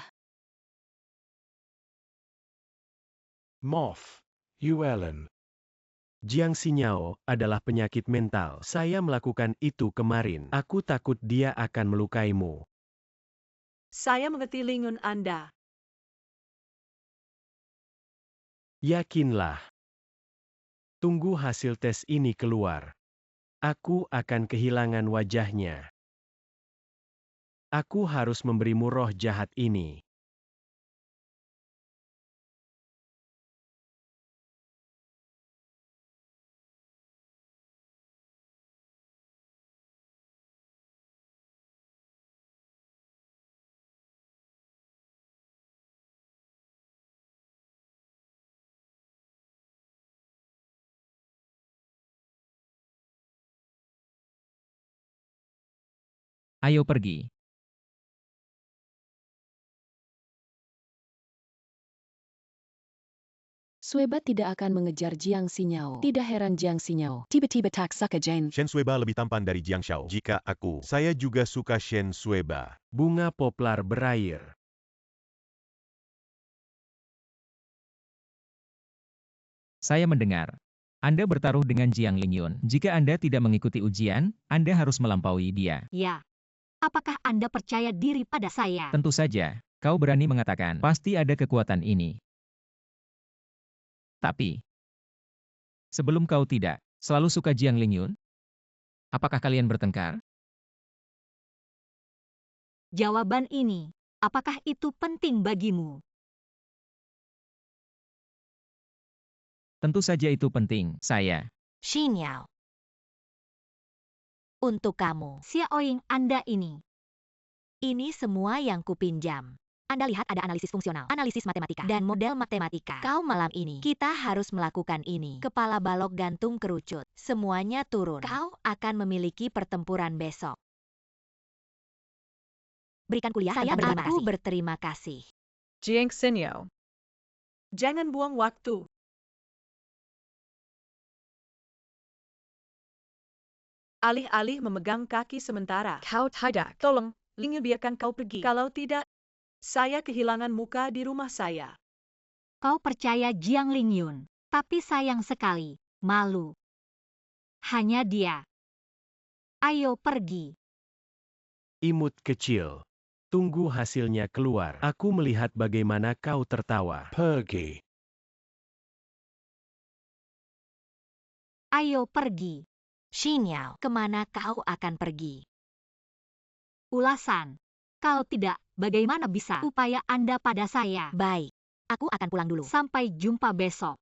Moth, Yuelen.
Jiang Xinyao adalah penyakit mental. Saya melakukan itu kemarin. Aku takut dia akan melukaimu.
Saya mengerti Lingyun Anda.
Yakinlah. Tunggu hasil tes ini keluar. Aku akan kehilangan wajahnya. Aku harus memberimu roh jahat ini.
Ayo pergi.
Sueba tidak akan mengejar Jiang Xinyao. Tidak heran Jiang Xinyao tiba-tiba tak suka Jane.
Shen Sueba lebih tampan dari Jiang Shao. Jika aku, saya juga suka Shen Sueba.
Bunga poplar berair.
Saya mendengar. Anda bertaruh dengan Jiang Lingyun. Jika Anda tidak mengikuti ujian, Anda harus melampaui dia.
Ya. Apakah Anda percaya diri pada saya?
Tentu saja, kau berani mengatakan, pasti ada kekuatan ini. Tapi, sebelum kau tidak selalu suka Jiang Lingyun, apakah kalian bertengkar?
Jawaban ini, apakah itu penting bagimu?
Tentu saja itu penting, saya.
Xinyao. Untuk kamu.
Xiaoying Anda ini.
Ini semua yang kupinjam. Anda lihat ada analisis fungsional, analisis matematika, dan model matematika. Kau malam ini, kita harus melakukan ini. Kepala balok gantung kerucut. Semuanya turun. Kau akan memiliki pertempuran besok. Berikan kuliah saya berterima kasih.
Jiang Xinyao. Jangan buang waktu. Alih-alih memegang kaki sementara. Kau tidak. Tolong, Lingyun biarkan kau pergi. Kalau tidak, saya kehilangan muka di rumah saya.
Kau percaya Jiang Lingyun, tapi sayang sekali, malu. Hanya dia. Ayo pergi.
Imut kecil. Tunggu hasilnya keluar. Aku melihat bagaimana kau tertawa.
Pergi.
Ayo pergi.
Xinyao, kemana kau akan pergi?
Ulasan. Kau tidak, bagaimana bisa upaya Anda pada saya?
Baik, aku akan pulang dulu.
Sampai jumpa besok.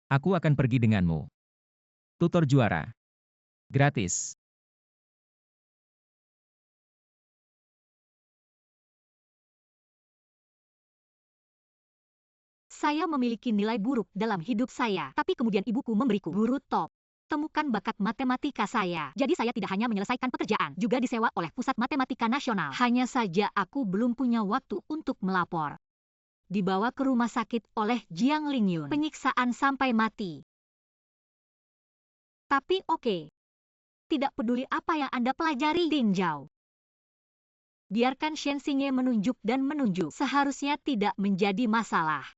Aku akan pergi denganmu. Tutor juara. Gratis.
Saya memiliki nilai buruk dalam hidup saya, tapi kemudian ibuku memberiku guru top. Temukan bakat matematika saya. Jadi saya tidak hanya menyelesaikan pekerjaan, juga disewa oleh Pusat Matematika Nasional. Hanya saja aku belum punya waktu untuk melapor. Dibawa ke rumah sakit oleh Jiang Lingyun. Penyiksaan sampai mati. Tapi oke. Tidak peduli apa yang Anda pelajari, Tinjau. Biarkan Shen Xingye menunjuk dan menunjuk. Seharusnya tidak menjadi masalah.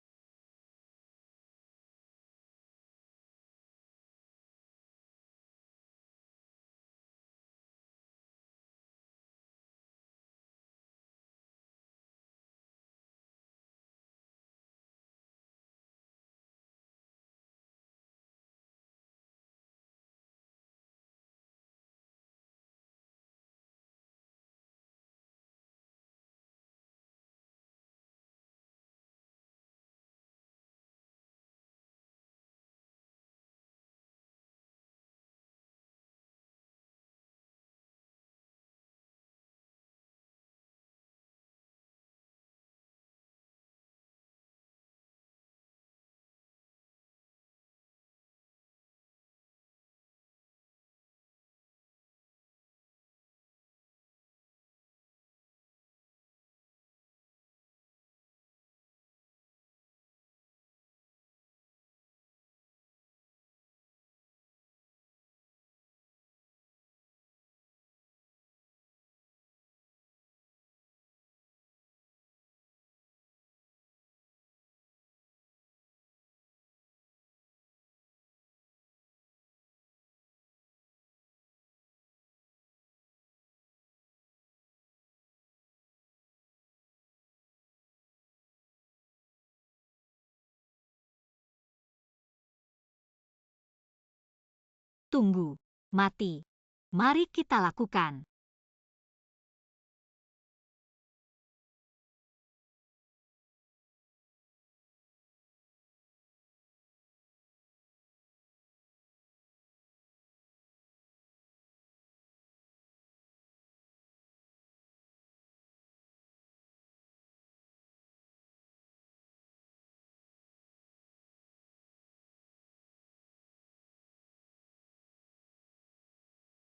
Tunggu. Mati. Mari kita lakukan.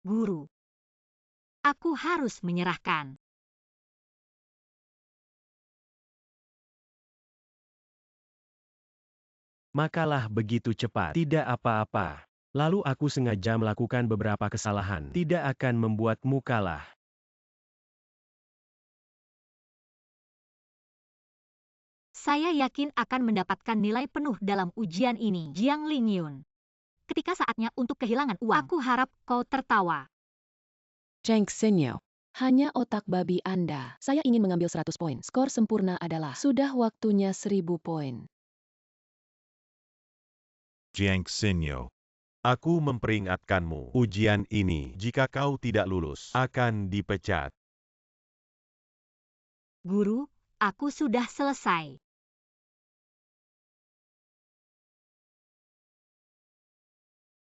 Guru. Aku harus menyerahkan.
Makalah begitu cepat. Tidak apa-apa. Lalu aku sengaja melakukan beberapa kesalahan. Tidak akan membuatmu kalah.
Saya yakin akan mendapatkan nilai penuh dalam ujian ini, Jiang Lingyun. Ketika saatnya untuk kehilangan uang, aku harap kau tertawa.
Jiang Xinyo. Hanya otak babi Anda. Saya ingin mengambil 100 poin. Skor sempurna adalah sudah waktunya 1000 poin.
Jiang Xinyo. Aku memperingatkanmu, ujian ini, jika kau tidak lulus, akan dipecat.
Guru, aku sudah selesai.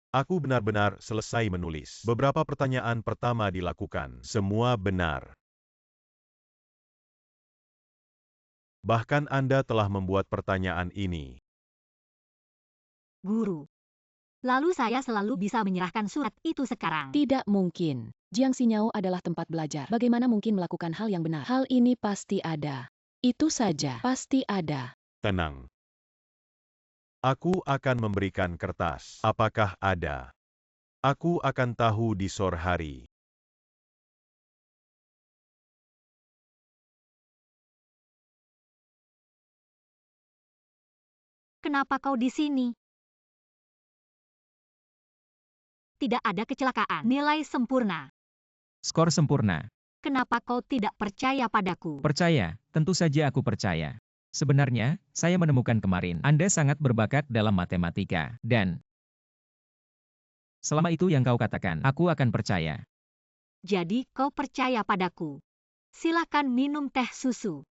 Aku benar-benar selesai menulis. Beberapa pertanyaan pertama dilakukan. Semua benar. Bahkan Anda telah membuat pertanyaan ini.
Guru. Lalu saya selalu bisa menyerahkan surat itu sekarang.
Tidak mungkin. Jiang Xinyo adalah tempat belajar. Bagaimana mungkin melakukan hal yang benar? Hal ini pasti ada. Itu saja. Pasti ada.
Tenang. Aku akan memberikan kertas. Apakah ada? Aku akan tahu di sore hari.
Kenapa kau di sini? Tidak ada kecelakaan. Nilai sempurna.
Skor sempurna.
Kenapa kau tidak percaya padaku?
Percaya, tentu saja aku percaya. Sebenarnya, saya menemukan kemarin, Anda sangat berbakat dalam matematika, dan selama itu yang kau katakan, aku akan percaya.
Jadi kau percaya padaku. Silakan minum teh susu.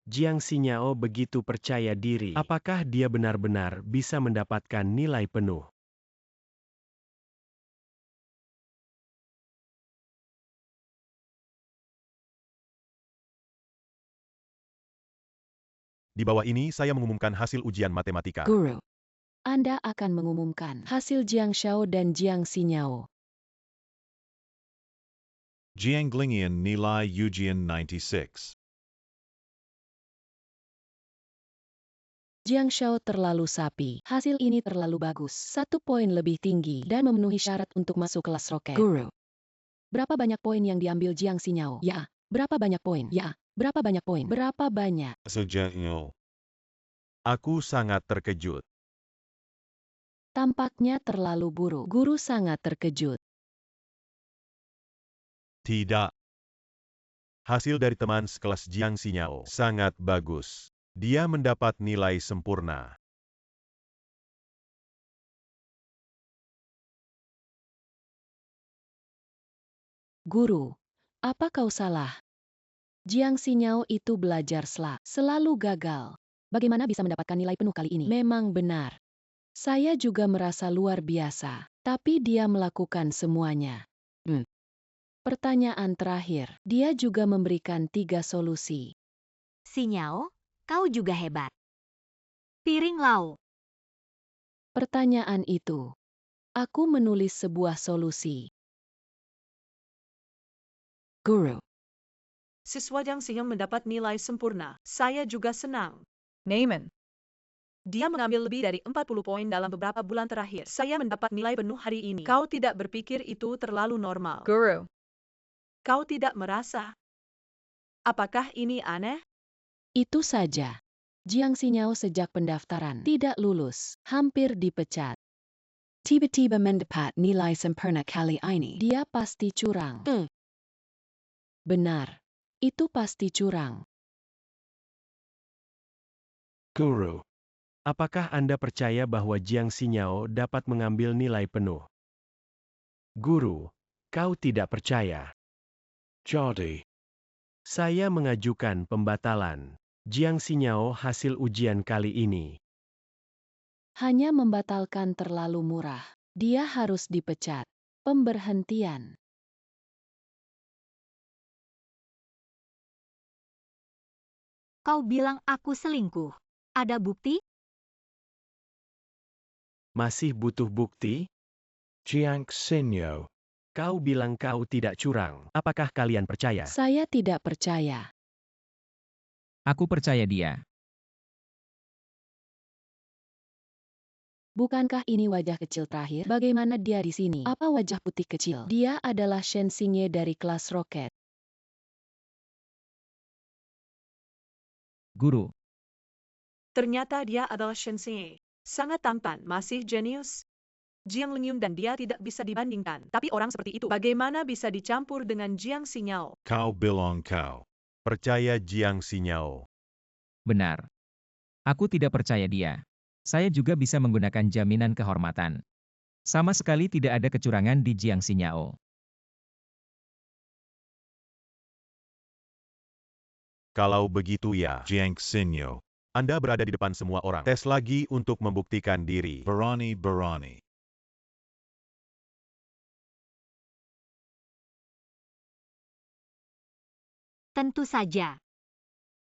Jiang Xinyo begitu percaya diri. Apakah dia benar-benar bisa mendapatkan nilai penuh?
Di bawah ini saya mengumumkan hasil ujian matematika.
Guru. Anda akan mengumumkan hasil Jiang Shao dan Jiang Xinyo.
Jiang Lingyun nilai ujian 96.
Jiang Shao terlalu sapi. Hasil ini terlalu bagus. 1 poin lebih tinggi dan memenuhi syarat untuk masuk kelas roket. Guru. Berapa banyak poin yang diambil Jiang Xinyo? Ya. Berapa banyak poin? Ya. Berapa banyak poin? Berapa banyak?
Sejauh.
Aku sangat terkejut.
Tampaknya terlalu buruk. Guru sangat terkejut.
Tidak. Hasil dari teman sekelas Jiang Xinyo sangat bagus. Dia mendapat nilai sempurna.
Guru, apa kau salah? Jiang Xinyo itu belajar selalu gagal. Bagaimana bisa mendapatkan nilai penuh kali ini? Memang benar. Saya juga merasa luar biasa, tapi dia melakukan semuanya. Pertanyaan terakhir, dia juga memberikan 3 solusi.
Xinyo, kau juga hebat.
Piring lau.
Pertanyaan itu. Aku menulis sebuah solusi. Guru.
Siswa Jiang Xinyo mendapat nilai sempurna. Saya juga senang. Naaman. Dia mengambil lebih dari 40 poin dalam beberapa bulan terakhir. Saya mendapat nilai penuh hari ini. Kau tidak berpikir itu terlalu normal. Guru. Kau tidak merasa? Apakah ini aneh?
Itu saja. Jiang Xinyo sejak pendaftaran tidak lulus, hampir dipecat. Tiba-tiba mendapat nilai sempurna kali ini. Dia pasti curang. Benar. Itu pasti curang.
Guru, apakah Anda percaya bahwa Jiang Xinyao dapat mengambil nilai penuh? Guru, kau tidak percaya.
Jadi,
Saya mengajukan pembatalan. Jiang Xinyao hasil ujian kali ini.
Hanya membatalkan terlalu murah. Dia harus dipecat. Pemberhentian.
Kau bilang aku selingkuh. Ada bukti?
Masih butuh bukti?
Jiang Xinyo.
Kau bilang kau tidak curang. Apakah kalian percaya?
Saya tidak percaya.
Aku percaya dia.
Bukankah ini wajah kecil terakhir? Bagaimana dia di sini? Apa wajah putih kecil? Dia adalah Shen Xingye dari kelas roket.
Guru,
Ternyata dia adalah Shen Xingye. Sangat tampan, masih jenius. Jiang Lingyun dan dia tidak bisa dibandingkan. Tapi orang seperti itu bagaimana bisa dicampur dengan Jiang Xinyao?
Kau bilang kau percaya Jiang Xinyao.
benar. Aku tidak percaya dia. Saya juga bisa menggunakan jaminan kehormatan. Sama sekali tidak ada kecurangan di Jiang Xinyao.
Kalau begitu ya, Jiang Xinyo. Anda berada di depan semua orang. Tes lagi untuk membuktikan diri. Berani.
Tentu saja.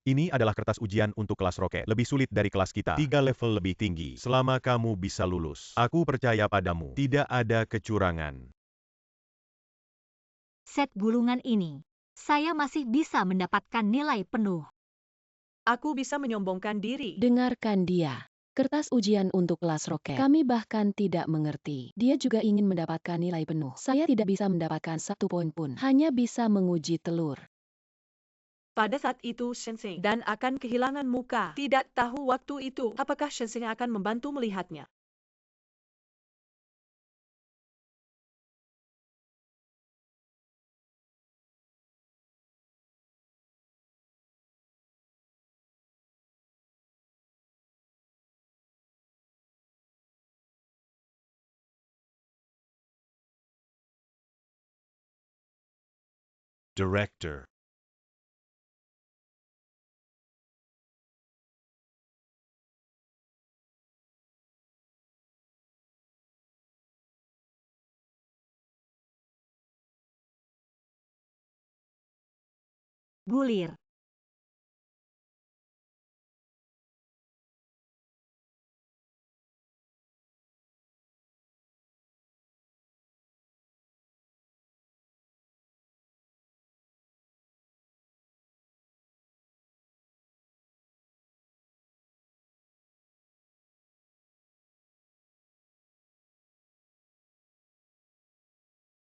Ini adalah kertas ujian untuk kelas roket. Lebih sulit dari kelas kita. 3 level lebih tinggi. Selama kamu bisa lulus, aku percaya padamu. Tidak ada kecurangan.
Set gulungan ini, saya masih bisa mendapatkan nilai penuh.
Aku bisa menyombongkan diri.
Dengarkan dia. Kertas ujian untuk kelas roket. Kami bahkan tidak mengerti. Dia juga ingin mendapatkan nilai penuh. Saya tidak bisa mendapatkan 1 poin pun. Hanya bisa menguji telur.
Pada saat itu Shen Xingye dan akan kehilangan muka. Tidak tahu waktu itu apakah Shen Xingye akan membantu melihatnya.
Director.
Gulir.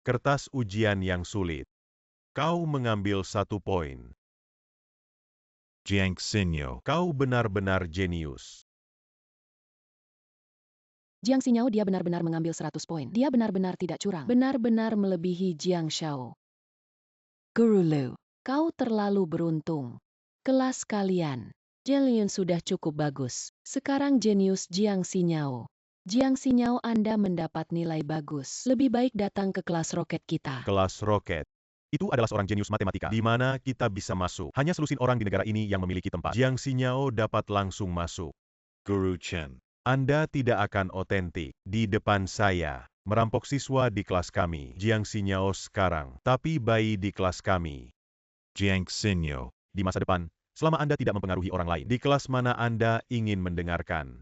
Kertas ujian yang sulit. Kau mengambil 1 poin.
Jiang Xinyo.
Kau benar-benar jenius.
Jiang Xinyao dia benar-benar mengambil 100 poin. Dia benar-benar tidak curang. Benar-benar melebihi Jiang Shao. Guru Lu, kau terlalu beruntung. Kelas kalian. Jeliun sudah cukup bagus. Sekarang jenius Jiang Xinyao. Jiang Xinyao Anda mendapat nilai bagus. Lebih baik datang ke kelas roket kita.
Kelas roket. Itu adalah seorang jenius matematika. Di mana kita bisa masuk. Hanya selusin orang di negara ini yang memiliki tempat. Jiang Xinyao dapat langsung masuk.
Guru Chen.
Anda tidak akan otentik di depan saya. Merampok siswa di kelas kami. Jiang Xinyao sekarang. Tapi bayi di kelas kami.
Jiang Xinyo.
Di masa depan, selama Anda tidak mempengaruhi orang lain. Di kelas mana Anda ingin mendengarkan?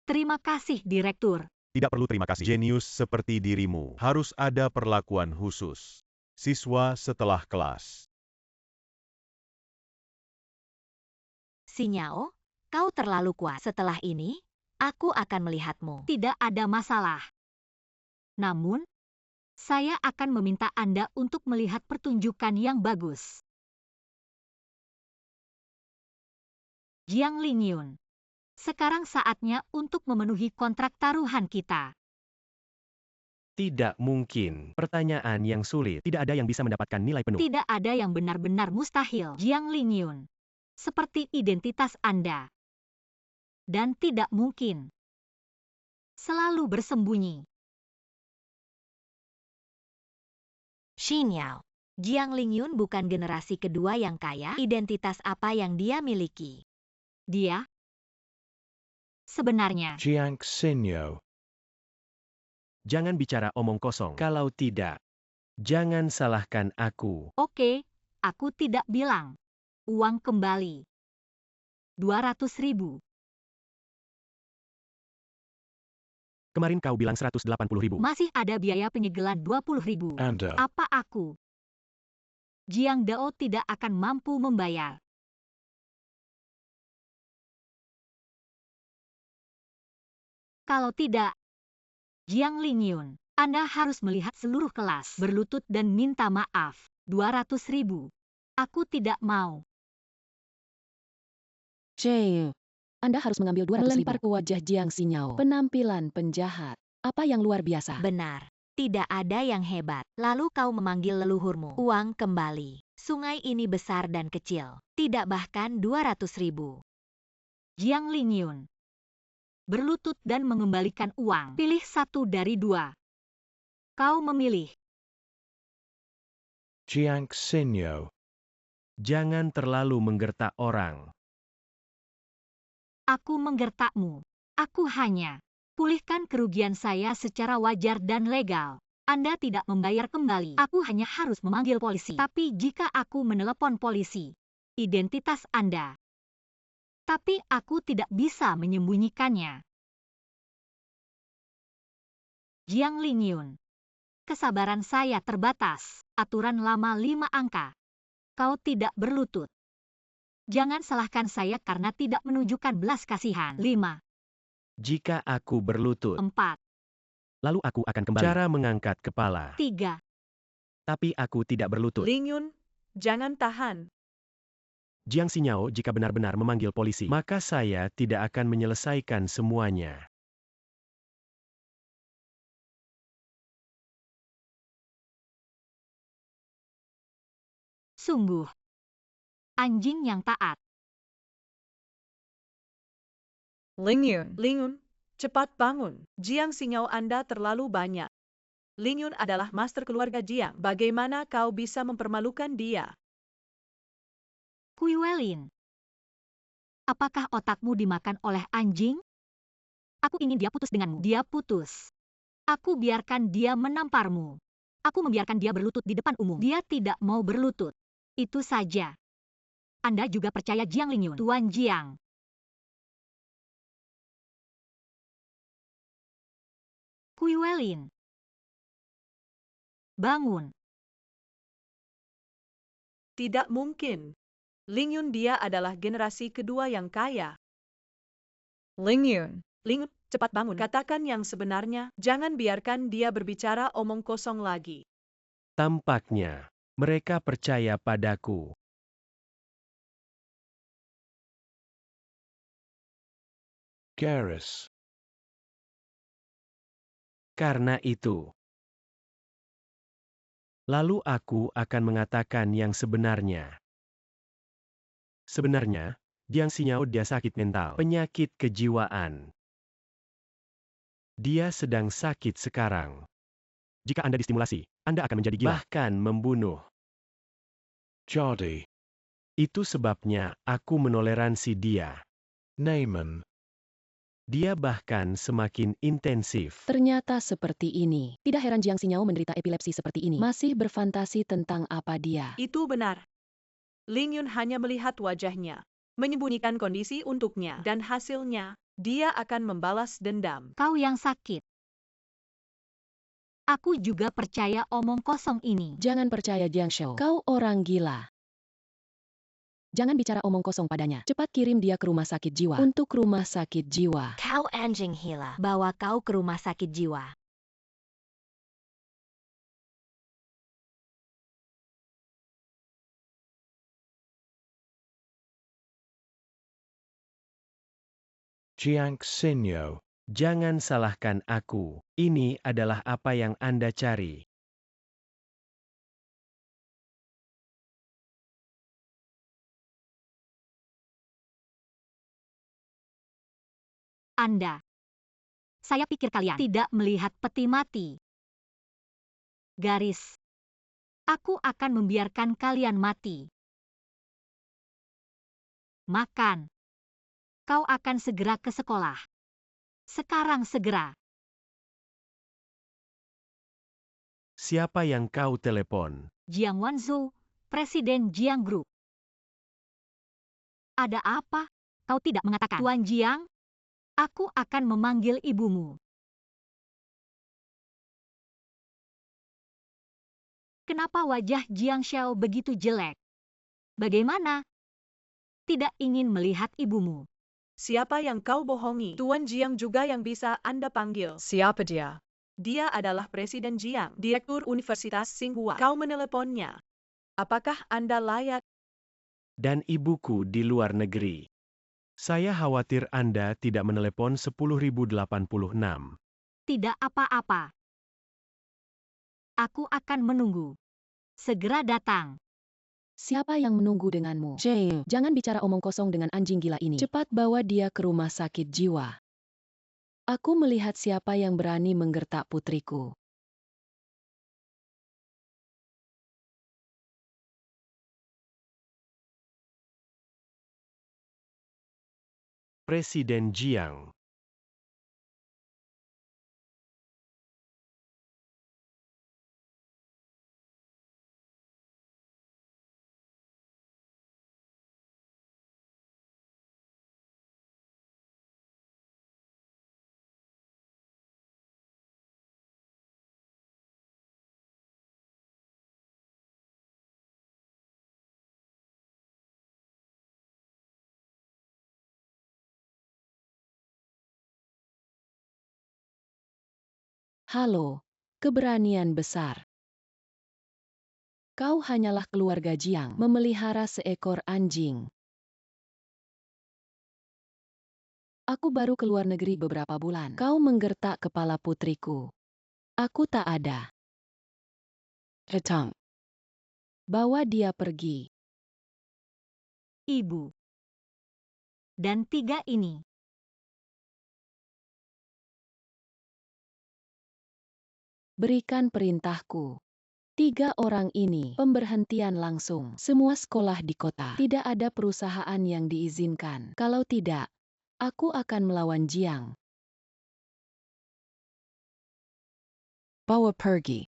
Terima kasih, Direktur.
Tidak perlu terima kasih. Jenius seperti dirimu harus ada perlakuan khusus. Siswa setelah kelas.
Xinyao, kau terlalu kuat. Setelah ini, aku akan melihatmu.
Tidak ada masalah. Namun, saya akan meminta Anda untuk melihat pertunjukan yang bagus. Jiang Lingyun. Sekarang saatnya untuk memenuhi kontrak taruhan kita.
Tidak mungkin. Pertanyaan yang sulit. Tidak ada yang bisa mendapatkan nilai penuh.
Tidak ada yang benar-benar mustahil. Jiang Lingyun. seperti identitas Anda. Dan tidak mungkin selalu bersembunyi.
Xinyao. Jiang Lingyun bukan generasi kedua yang kaya. Identitas apa yang dia miliki?
Dia sebenarnya
Jiang Xinyo. Jangan bicara omong kosong. Kalau tidak, jangan salahkan aku.
Oke, aku tidak bilang. Uang kembali. 200.000.
Kemarin kau bilang 180.000.
Masih ada biaya penyegelan 20.000.
Anda.
Apa aku? Jiang Dao tidak akan mampu membayar. Kalau tidak, Jiang Lingyun, Anda harus melihat seluruh kelas, berlutut dan minta maaf. 200.000. Aku tidak mau.
Jeu, Anda harus mengambil 200.000. Melempar ke wajah Jiang Xinyo. Penampilan penjahat. Apa yang luar biasa?
Benar. Tidak ada yang hebat. Lalu kau memanggil leluhurmu. Uang kembali. Sungai ini besar dan kecil. Tidak bahkan 200.000.
Jiang Lingyun, berlutut dan mengembalikan uang. Pilih satu dari dua. Kau memilih.
Jiang Xinyo. Jangan terlalu menggertak orang.
Aku menggertakmu. Aku hanya pulihkan kerugian saya secara wajar dan legal. Anda tidak membayar kembali. Aku hanya harus memanggil polisi. Tapi jika aku menelepon polisi, identitas Anda. Tapi aku tidak bisa menyembunyikannya. Jiang Lingyun. Kesabaran saya terbatas. Aturan lama 5 angka. Kau tidak berlutut. Jangan salahkan saya karena tidak menunjukkan belas kasihan. 5.
Jika aku berlutut,
4.
Lalu aku akan kembali.
cara mengangkat kepala.
3.
Tapi aku tidak berlutut.
Lingyun, jangan tahan.
Jiang Xinyo jika benar-benar memanggil polisi.
Maka saya tidak akan menyelesaikan semuanya.
Sungguh. Anjing yang taat.
Lingyun, cepat bangun. Jiang Xinyo Anda terlalu banyak. Lingyun adalah master keluarga Jiang. Bagaimana kau bisa mempermalukan dia?
Kui Welin. Apakah otakmu dimakan oleh anjing? Aku ingin dia putus denganmu. Dia putus. Aku biarkan dia menamparmu. Aku membiarkan dia berlutut di depan umum. Dia tidak mau berlutut. Itu saja. Anda juga percaya Jiang Lingyun, Tuan Jiang. Kui Welin. Bangun.
Tidak mungkin. Lingyun dia adalah generasi kedua yang kaya. Lingyun, cepat bangun. Katakan yang sebenarnya. Jangan biarkan dia berbicara omong kosong lagi.
Tampaknya, mereka percaya padaku.
Garrus.
Karena itu, lalu aku akan mengatakan yang sebenarnya. Sebenarnya, Jiang Xinyo dia sakit mental, penyakit kejiwaan. Dia sedang sakit sekarang.
Jika Anda distimulasi, Anda akan menjadi gila.
Bahkan membunuh.
Jadi.
Itu sebabnya aku menoleransi dia.
Naaman.
Dia bahkan semakin intensif.
Ternyata seperti ini. Tidak heran Jiang Xinyo menderita epilepsi seperti ini. Masih berfantasi tentang apa dia.
Itu benar. Lingyun hanya melihat wajahnya, menyembunyikan kondisi untuknya, dan hasilnya, dia akan membalas dendam.
Kau yang sakit. Aku juga percaya omong kosong ini.
Jangan percaya Jiang Shou. Kau orang gila. Jangan bicara omong kosong padanya. Cepat kirim dia ke rumah sakit jiwa. Untuk rumah sakit jiwa.
Kau anjing gila. Bawa kau ke rumah sakit jiwa.
Jiang Xinyo.
Jangan salahkan aku. Ini adalah apa yang Anda cari.
Anda. Saya pikir kalian tidak melihat peti mati. Garis. Aku akan membiarkan kalian mati. Makan. Kau akan segera ke sekolah. Sekarang segera.
Siapa yang kau telepon?
Jiang Wanzhou, Presiden Jiang Group. Ada apa? Kau tidak mengatakan, Tuan Jiang? Aku akan memanggil ibumu. Kenapa wajah Jiang Xiao begitu jelek? Bagaimana? Tidak ingin melihat ibumu.
Siapa yang kau bohongi? Tuan Jiang juga yang bisa Anda panggil. Siapa dia? Dia adalah Presiden Jiang, Direktur Universitas Tsinghua. Kau meneleponnya. Apakah Anda layak?
Dan ibuku di luar negeri. Saya khawatir Anda tidak menelepon 10.086.
Tidak apa-apa. Aku akan menunggu. Segera datang.
Siapa yang menunggu denganmu? Jane, jangan bicara omong kosong dengan anjing gila ini. Cepat bawa dia ke rumah sakit jiwa. Aku melihat siapa yang berani menggertak putriku.
Presiden Jiang.
Halo, keberanian besar. Kau hanyalah keluarga Jiang, memelihara seekor anjing. Aku baru keluar negeri beberapa bulan. Kau menggertak kepala putriku. Aku tak ada. Retang. Bawa dia pergi.
Ibu. Dan 3 ini.
Berikan perintahku. 3 orang ini, pemberhentian langsung. Semua sekolah di kota. Tidak ada perusahaan yang diizinkan. Kalau tidak, aku akan melawan Jiang. Bawa pergi.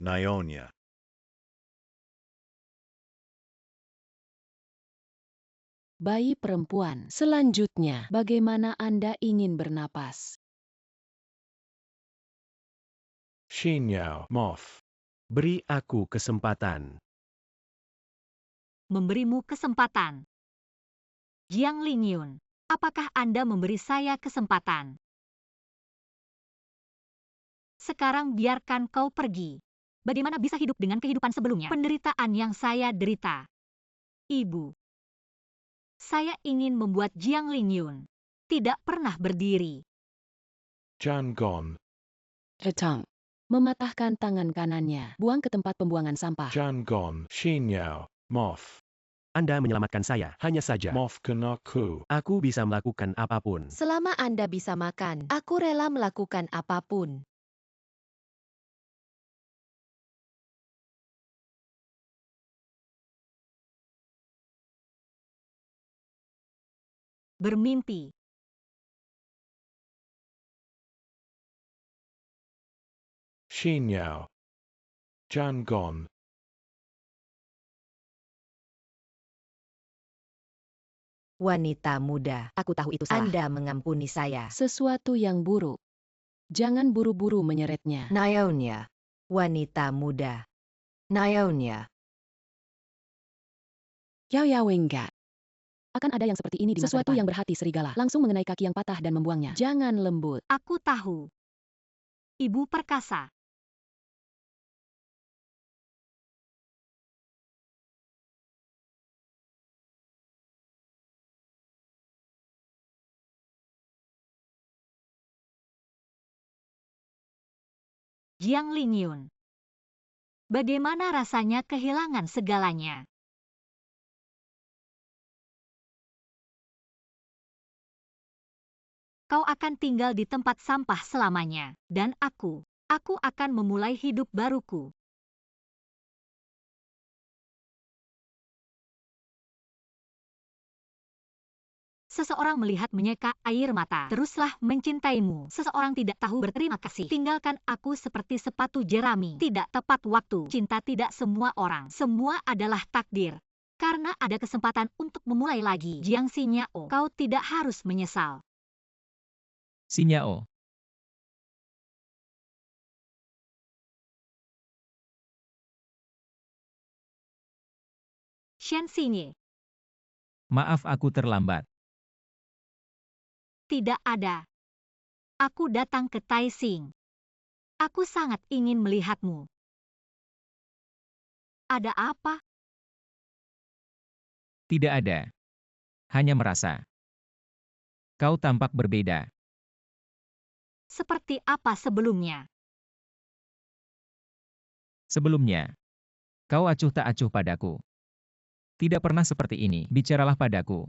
Nyonya.
Bayi perempuan. Selanjutnya, bagaimana Anda ingin bernapas?
Xinyao,
Moff. Beri aku kesempatan.
Memberimu kesempatan. Jiang Lingyun, apakah Anda memberi saya kesempatan? Sekarang biarkan kau pergi. Bagaimana bisa hidup dengan kehidupan sebelumnya? Penderitaan yang saya derita. Ibu. Saya ingin membuat Jiang Lingyun tidak pernah berdiri.
Jan Gon,
Retang. Mematahkan tangan kanannya. Buang ke tempat pembuangan sampah.
Jan Gon, Xinyao, Moff,
Anda menyelamatkan saya, hanya saja.
Moff Kanaku,
Aku bisa melakukan apapun.
Selama Anda bisa makan, aku rela melakukan apapun.
Bermimpi.
Xinyao, Jan Gon,
Wanita muda, aku tahu itu salah. Anda mengampuni saya.
Sesuatu yang buruk. Jangan buru-buru menyeretnya.
Nyonya, wanita muda. Nyonya,
Yao Yao enggak. Akan ada yang seperti ini di masa
Sesuatu
depan.
yang
berhati serigala. Langsung mengenai kaki yang patah dan membuangnya. Jangan lembut.
Aku tahu. Ibu perkasa. Jiang Lingyun. Bagaimana rasanya kehilangan segalanya? Kau akan tinggal di tempat sampah selamanya, dan aku akan memulai hidup baruku. Seseorang melihat menyeka air mata. Teruslah mencintaimu. Seseorang tidak tahu berterima kasih. Tinggalkan aku seperti sepatu jerami. Tidak tepat waktu. Cinta tidak semua orang. Semua adalah takdir. Karena ada kesempatan untuk memulai lagi. Jiang Xinyao, kau tidak harus menyesal.
Xinyao,
Shen Xinye,
maaf aku terlambat.
tidak ada. Aku datang ke Taixing. Aku sangat ingin melihatmu. Ada apa?
Tidak ada. Hanya merasa. Kau tampak berbeda.
Seperti apa sebelumnya?
Sebelumnya, kau acuh tak acuh padaku. Tidak pernah seperti ini, bicaralah padaku.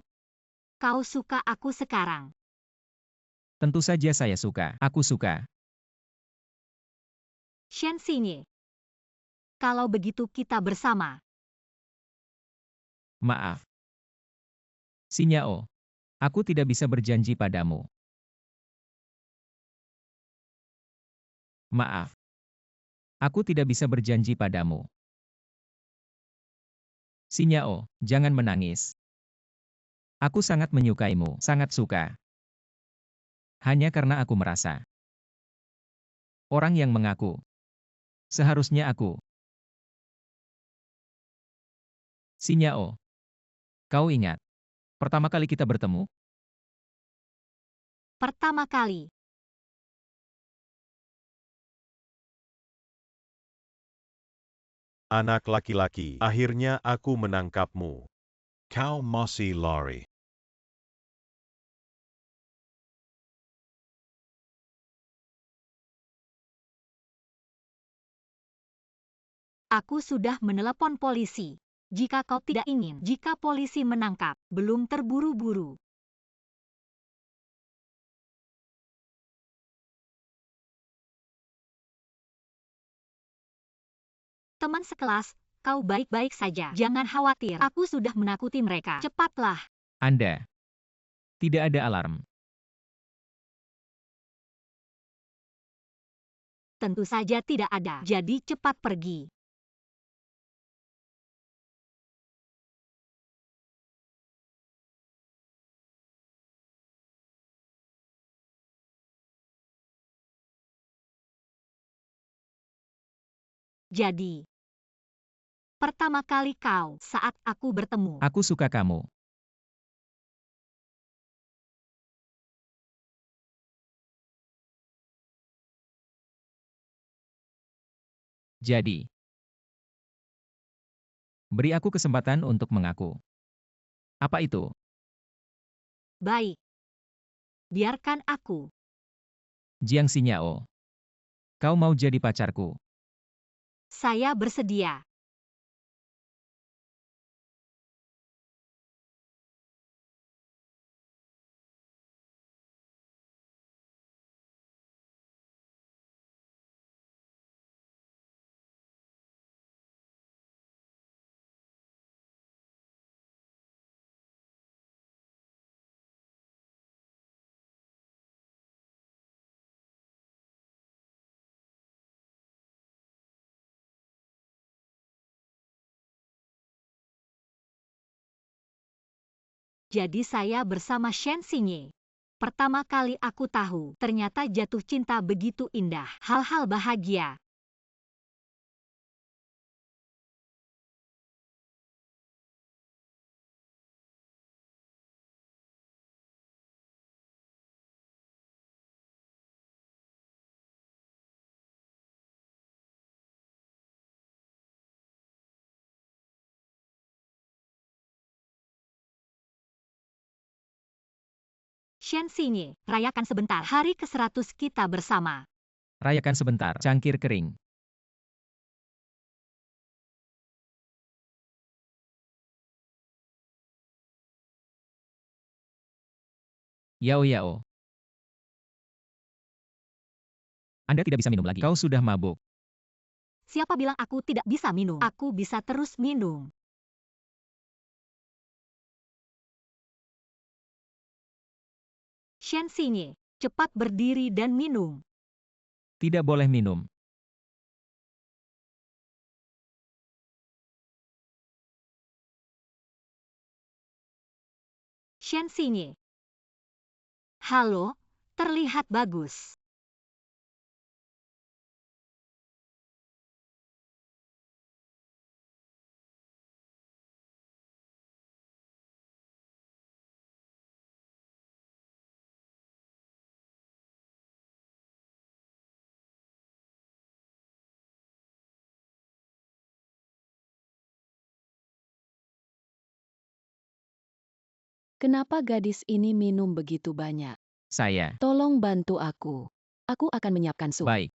Kau suka aku sekarang.
Tentu saja saya suka, aku suka.
Shen Xinye. Kalau begitu kita bersama.
Maaf. Xinyao, aku tidak bisa berjanji padamu. Maaf. Aku tidak bisa berjanji padamu. Xinyao, jangan menangis. Aku sangat menyukaimu, sangat suka. Hanya karena aku merasa. Orang yang mengaku. Seharusnya aku. Xinyao, kau ingat. Pertama kali kita bertemu?
Pertama kali.
Anak laki-laki, akhirnya aku menangkapmu.
Kau masih lari.
Aku sudah menelepon polisi. Jika kau tidak ingin, jika polisi menangkap, belum terburu-buru. Teman sekelas, kau baik-baik saja. Jangan khawatir, aku sudah menakuti mereka. Cepatlah.
Anda. Tidak ada alarm.
Tentu saja tidak ada. Jadi cepat pergi. Jadi, pertama kali kau saat aku bertemu.
Aku suka kamu. Jadi, beri aku kesempatan untuk mengaku. Apa itu?
Baik. Biarkan aku.
Jiang Xinyao. Kau mau jadi pacarku?
Saya bersedia. Jadi saya bersama Shen Xinye. Pertama kali aku tahu, ternyata jatuh cinta begitu indah. Hal-hal bahagia. Shen Xinye, rayakan sebentar hari ke-100 kita bersama.
Rayakan sebentar, cangkir kering. Yao Yao, Anda tidak bisa minum lagi. Kau sudah mabuk.
Siapa bilang aku tidak bisa minum? Aku bisa terus minum. Shen Xinye, cepat berdiri dan minum.
Tidak boleh minum.
Shen Xinye. Halo, terlihat bagus.
Kenapa gadis ini minum begitu banyak?
Saya.
Tolong bantu aku. Aku akan menyiapkan sup.
Baik.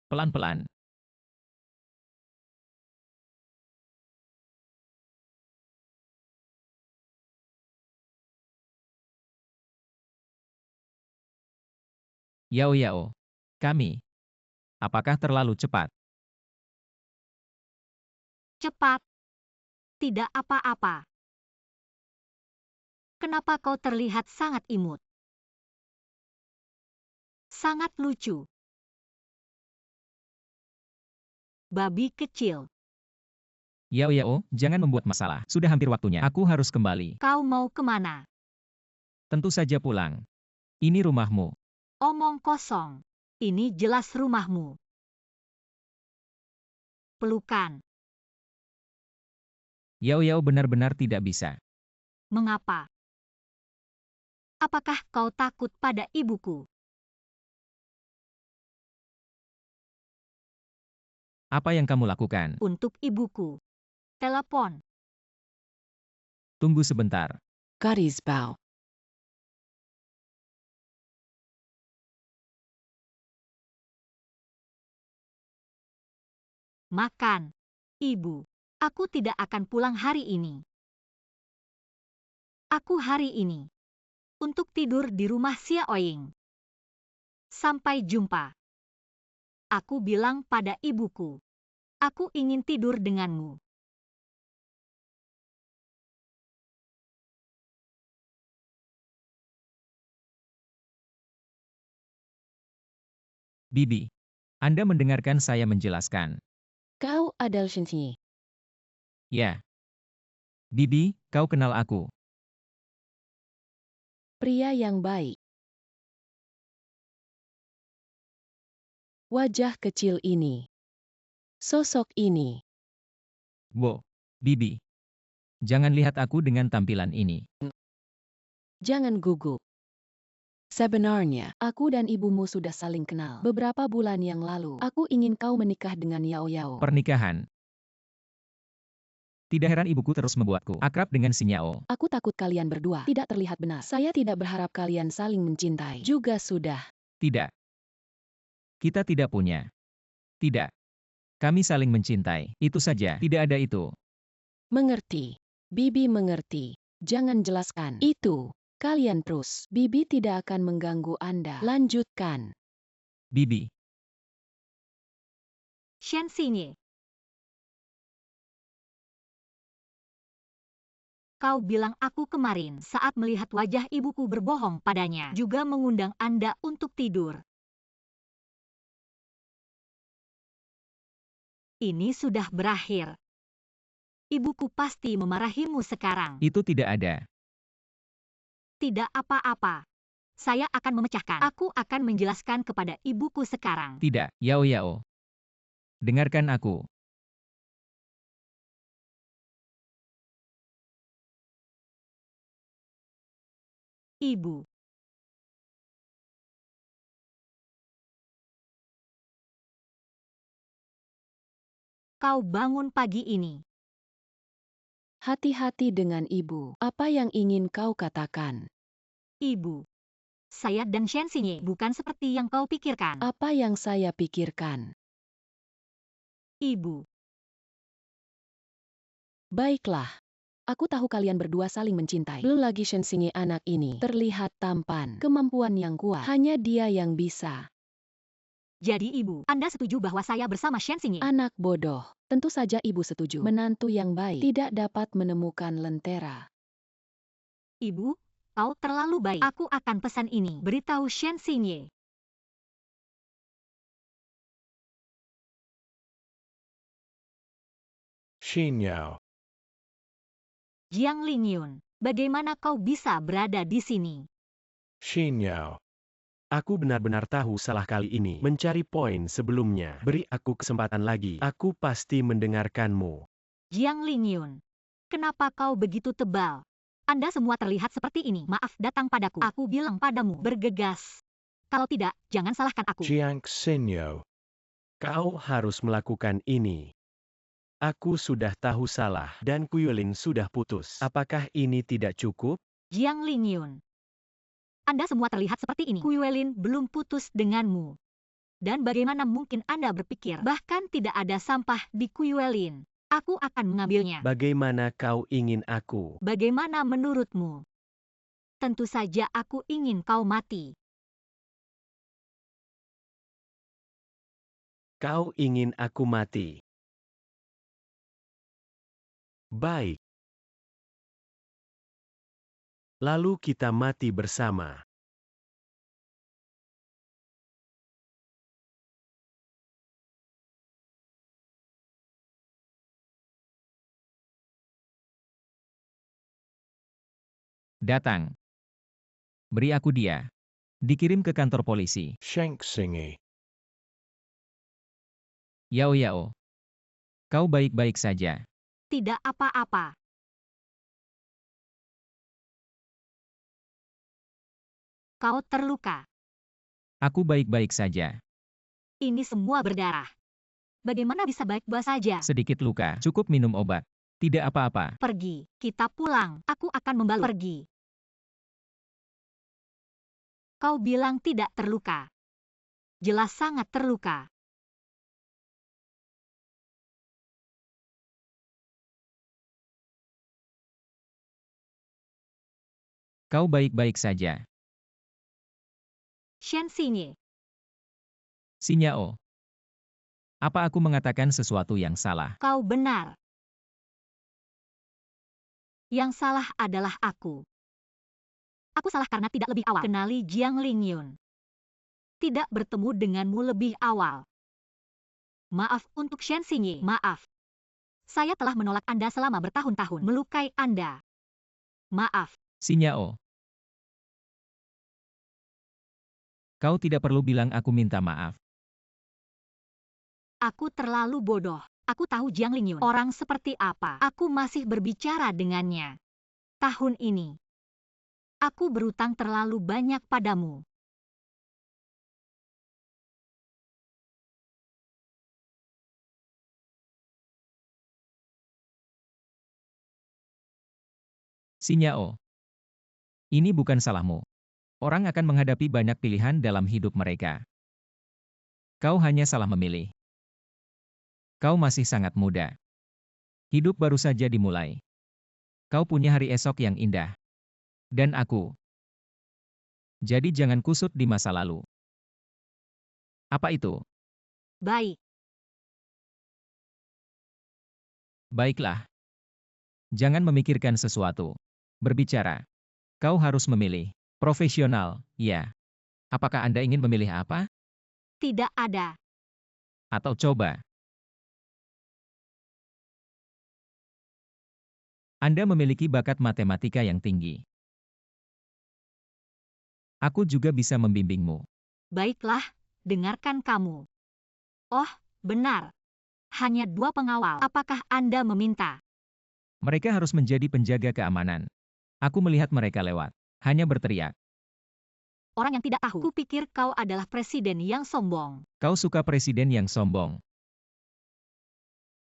Pelan-pelan. Yao Yao, kami. Apakah terlalu cepat?
Cepat. Tidak apa-apa. Kenapa kau terlihat sangat imut? Sangat lucu. Babi kecil.
Yao Yao, jangan membuat masalah. Sudah hampir waktunya. Aku harus kembali.
Kau mau kemana?
Tentu saja pulang. Ini rumahmu.
Omong kosong. Ini jelas rumahmu. Pelukan.
Yao Yao benar-benar tidak bisa.
Mengapa? Apakah kau takut pada ibuku?
Apa yang kamu lakukan?
Untuk ibuku. Telepon.
Tunggu sebentar.
Garis bau.
Makan. Ibu, aku tidak akan pulang hari ini. Aku hari ini untuk tidur di rumah Xia Oying. Sampai jumpa. Aku bilang pada ibuku, aku ingin tidur denganmu.
Bibi, Anda mendengarkan saya menjelaskan.
Kau adalah Shen Xinye.
Ya. Bibi, kau kenal aku.
Pria yang baik. Wajah kecil ini. Sosok ini.
Wo, Bibi. Jangan lihat aku dengan tampilan ini.
Jangan gugup. Sebenarnya, aku dan ibumu sudah saling kenal. Beberapa bulan yang lalu, aku ingin kau menikah dengan Yao Yao.
Pernikahan. Tidak heran ibuku terus membuatku akrab dengan si Nyao.
Aku takut kalian berdua tidak terlihat benar. Saya tidak berharap kalian saling mencintai. Juga sudah.
Tidak. Kita tidak punya. Tidak. Kami saling mencintai. Itu saja. Tidak ada itu.
Mengerti. Bibi mengerti. Jangan jelaskan. Itu. Kalian terus. Bibi tidak akan mengganggu Anda. Lanjutkan.
Bibi.
Shen Xinye. Kau bilang aku kemarin saat melihat wajah ibuku berbohong padanya, juga mengundang Anda untuk tidur. Ini sudah berakhir. Ibuku pasti memarahimu sekarang.
Itu tidak ada.
Tidak apa-apa. Saya akan memecahkan. Aku akan menjelaskan kepada ibuku sekarang.
Tidak, Yao Yao. Dengarkan aku.
Ibu. Kau bangun pagi ini.
Hati-hati dengan ibu. Apa yang ingin kau katakan?
Ibu. Saya dan Shen Xinye bukan seperti yang kau pikirkan.
Apa yang saya pikirkan?
Ibu,
Baiklah. Aku tahu kalian berdua saling mencintai. Belum lagi Shen Xinye anak ini terlihat tampan, kemampuan yang kuat. Hanya dia yang bisa.
jadi ibu, Anda setuju bahwa saya bersama Shen Xinye?
Anak bodoh. Tentu saja ibu setuju. Menantu yang baik tidak dapat menemukan lentera.
Ibu, kau terlalu baik. Aku akan pesan ini. Beritahu Shen Xinye.
Xinyao,
Jiang Lingyun, bagaimana kau bisa berada di sini?
Xinyao. Aku benar-benar tahu salah kali ini. Mencari poin sebelumnya. Beri aku kesempatan lagi. Aku pasti mendengarkanmu.
Jiang Lingyun, kenapa kau begitu tebal? Anda semua terlihat seperti ini. Maaf datang padaku. Aku bilang padamu, bergegas. Kalau tidak, jangan salahkan aku.
Jiang Xinyo, kau harus melakukan ini. Aku sudah tahu salah dan Kuyulin sudah putus. Apakah ini tidak cukup?
Jiang Lingyun, Anda semua terlihat seperti ini. Kuyuelin belum putus denganmu. Dan bagaimana mungkin Anda berpikir bahkan tidak ada sampah di Kuyuelin? Aku akan mengambilnya.
Bagaimana kau ingin aku?
Bagaimana menurutmu? Tentu saja aku ingin kau mati.
Kau ingin aku mati. Baik. Lalu kita mati bersama.
Datang. Beri aku dia. Dikirim ke kantor polisi.
Sheng Xinge.
Yao Yao. Kau baik-baik saja.
Tidak apa-apa. Kau terluka.
Aku baik-baik saja.
Ini semua berdarah. Bagaimana bisa baik-baik saja?
Sedikit luka. Cukup minum obat. Tidak apa-apa.
Pergi, kita pulang. Aku akan membalut. Pergi. Kau bilang tidak terluka. Jelas sangat terluka.
Kau baik-baik saja.
Shen Xinye,
Xinyao. Apa aku mengatakan sesuatu yang salah?
kau benar. Yang salah adalah aku. Aku salah karena tidak lebih awal kenali Jiang Lingyun. Tidak bertemu denganmu lebih awal. Maaf untuk Shen Xinye, maaf. Saya telah menolak Anda selama bertahun-tahun, melukai Anda. Maaf.
Xinyao. Kau tidak perlu bilang aku minta maaf.
Aku terlalu bodoh. Aku tahu Jiang Lingyun orang seperti apa. Aku masih berbicara dengannya. Tahun ini. Aku berutang terlalu banyak padamu.
Xinyao. Ini bukan salahmu. Orang akan menghadapi banyak pilihan dalam hidup mereka. Kau hanya salah memilih. Kau masih sangat muda. Hidup baru saja dimulai. Kau punya hari esok yang indah. Dan aku. Jadi jangan kusut di masa lalu. Apa itu?
Baik.
Baiklah. Jangan memikirkan sesuatu. Berbicara. Kau harus memilih. Profesional, ya. Apakah Anda ingin memilih apa?
Tidak ada.
Atau coba. Anda memiliki bakat matematika yang tinggi. Aku juga bisa membimbingmu.
Baiklah, dengarkan kamu. Oh, benar. Hanya 2 pengawal. Apakah Anda meminta?
Mereka harus menjadi penjaga keamanan. Aku melihat mereka lewat. Hanya berteriak.
Orang yang tidak tahu. Kupikir kau adalah presiden yang sombong.
Kau suka presiden yang sombong.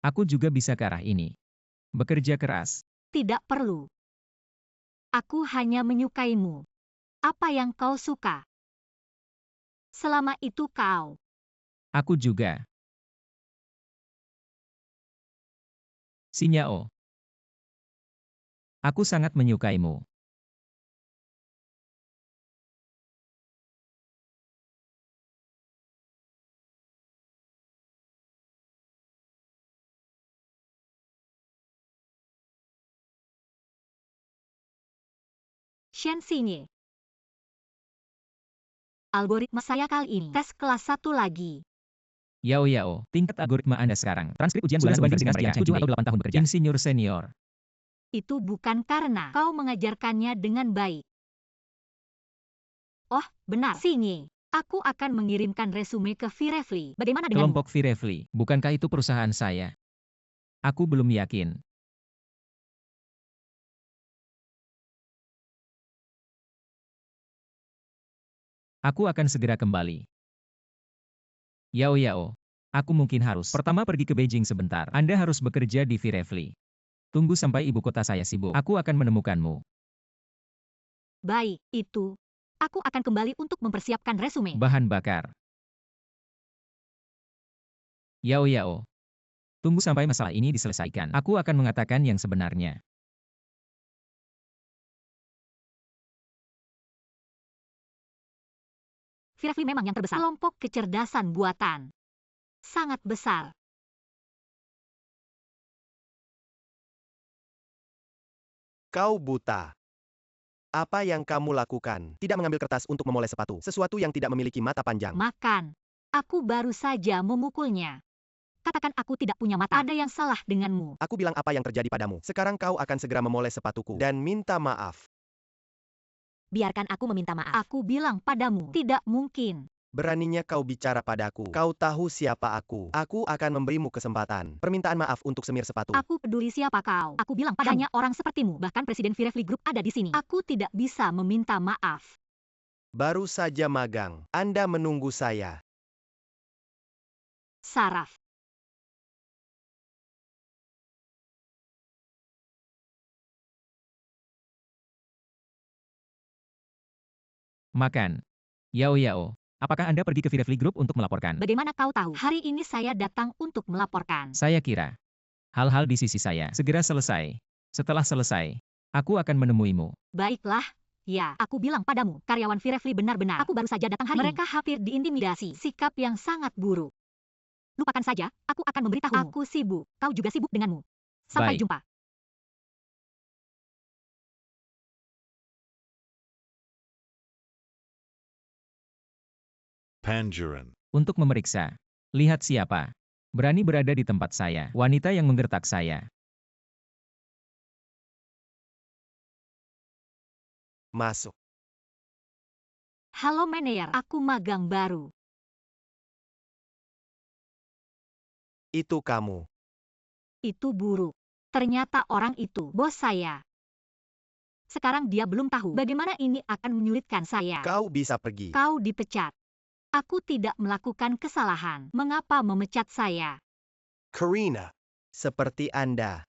Aku juga bisa ke arah ini. Bekerja keras.
Tidak perlu. Aku hanya menyukaimu. apa yang kau suka. Selama itu kau.
Aku juga. Xinyao. Aku sangat menyukaimu.
Shen Xinye. Algoritma saya kali ini. Tes kelas 1 lagi.
Yao, tingkat algoritma Anda sekarang. Transkrip ujian bulanan membanding dengan mereka 7 atau 8 tahun bekerja. Insinyur senior.
Itu bukan karena kau mengajarkannya dengan baik. Oh, benar. Xinye. Aku akan mengirimkan resume ke Virefly. Bagaimana denganmu?
Kelompok Virefly, bukankah itu perusahaan saya? Aku belum yakin. Aku akan segera kembali. Yao, aku mungkin harus pertama pergi ke Beijing sebentar. Anda harus bekerja di Virefly. Tunggu sampai ibu kota saya sibuk. Aku akan menemukanmu.
Baik, itu. Aku akan kembali untuk mempersiapkan resume.
Bahan bakar. Yao, tunggu sampai masalah ini diselesaikan. Aku akan mengatakan yang sebenarnya.
Virefly memang yang terbesar. Kelompok kecerdasan buatan. Sangat besar.
Kau buta. Apa yang kamu lakukan? Tidak mengambil kertas untuk memoleh sepatu. Sesuatu yang tidak memiliki mata panjang.
Makan. Aku baru saja memukulnya. Katakan aku tidak punya mata. Ada yang salah denganmu.
Aku bilang apa yang terjadi padamu. Sekarang kau akan segera memoleh sepatuku. Dan minta maaf.
Biarkan aku meminta maaf.
Aku bilang padamu, tidak mungkin.
Beraninya kau bicara padaku. Kau tahu siapa aku. Aku akan memberimu kesempatan. Permintaan maaf untuk semir sepatu.
Aku peduli siapa kau. Aku bilang padamu, banyak orang sepertimu. Bahkan Presiden Virefly Group ada di sini. Aku tidak bisa meminta maaf.
Baru saja magang. Anda menunggu saya.
Saraf.
Makan. Yao, apakah Anda pergi ke Virefly Group untuk melaporkan?
Bagaimana kau tahu? Hari ini saya datang untuk melaporkan.
Saya kira. Hal-hal di sisi saya segera selesai. Setelah selesai, aku akan menemuimu.
Baiklah. Ya, aku bilang padamu, karyawan Virefly benar-benar. Aku baru saja datang hari ini. Mereka hampir diintimidasi. Sikap yang sangat buruk. Lupakan saja, aku akan memberitahumu. Aku sibuk. Kau juga sibuk denganmu. Sampai
Baik.
jumpa.
Panjuran.
Untuk memeriksa. Lihat siapa. Berani berada di tempat saya. Wanita yang menggertak saya.
Masuk.
Halo manajer, aku magang baru.
Itu kamu.
Itu buruk. Ternyata orang itu bos saya. Sekarang dia belum tahu bagaimana ini akan menyulitkan saya.
Kau bisa pergi.
Kau dipecat. Aku tidak melakukan kesalahan. Mengapa memecat saya?
Karina. Seperti Anda.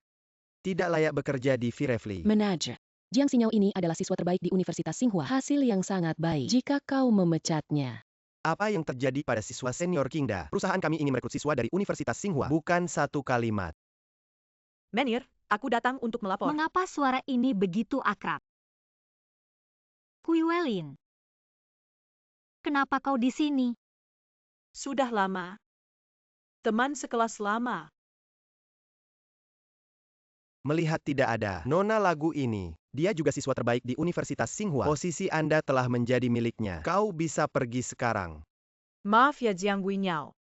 Tidak layak bekerja di Virefly.
Manajer. Jiang Xinyao ini adalah siswa terbaik di Universitas Tsinghua. Hasil yang sangat baik jika kau memecatnya.
Apa yang terjadi pada siswa senior Kingda? Perusahaan kami ingin merekrut siswa dari Universitas Tsinghua. Bukan satu kalimat.
Menir, aku datang untuk melapor.
Mengapa suara ini begitu akrab? Kuiwelin. Kenapa kau di sini?
Sudah lama. Teman sekelas lama.
Melihat tidak ada nona lagu ini. Dia juga siswa terbaik di Universitas Tsinghua. Posisi Anda telah menjadi miliknya. Kau bisa pergi sekarang.
Maaf ya Jiang Guinyao.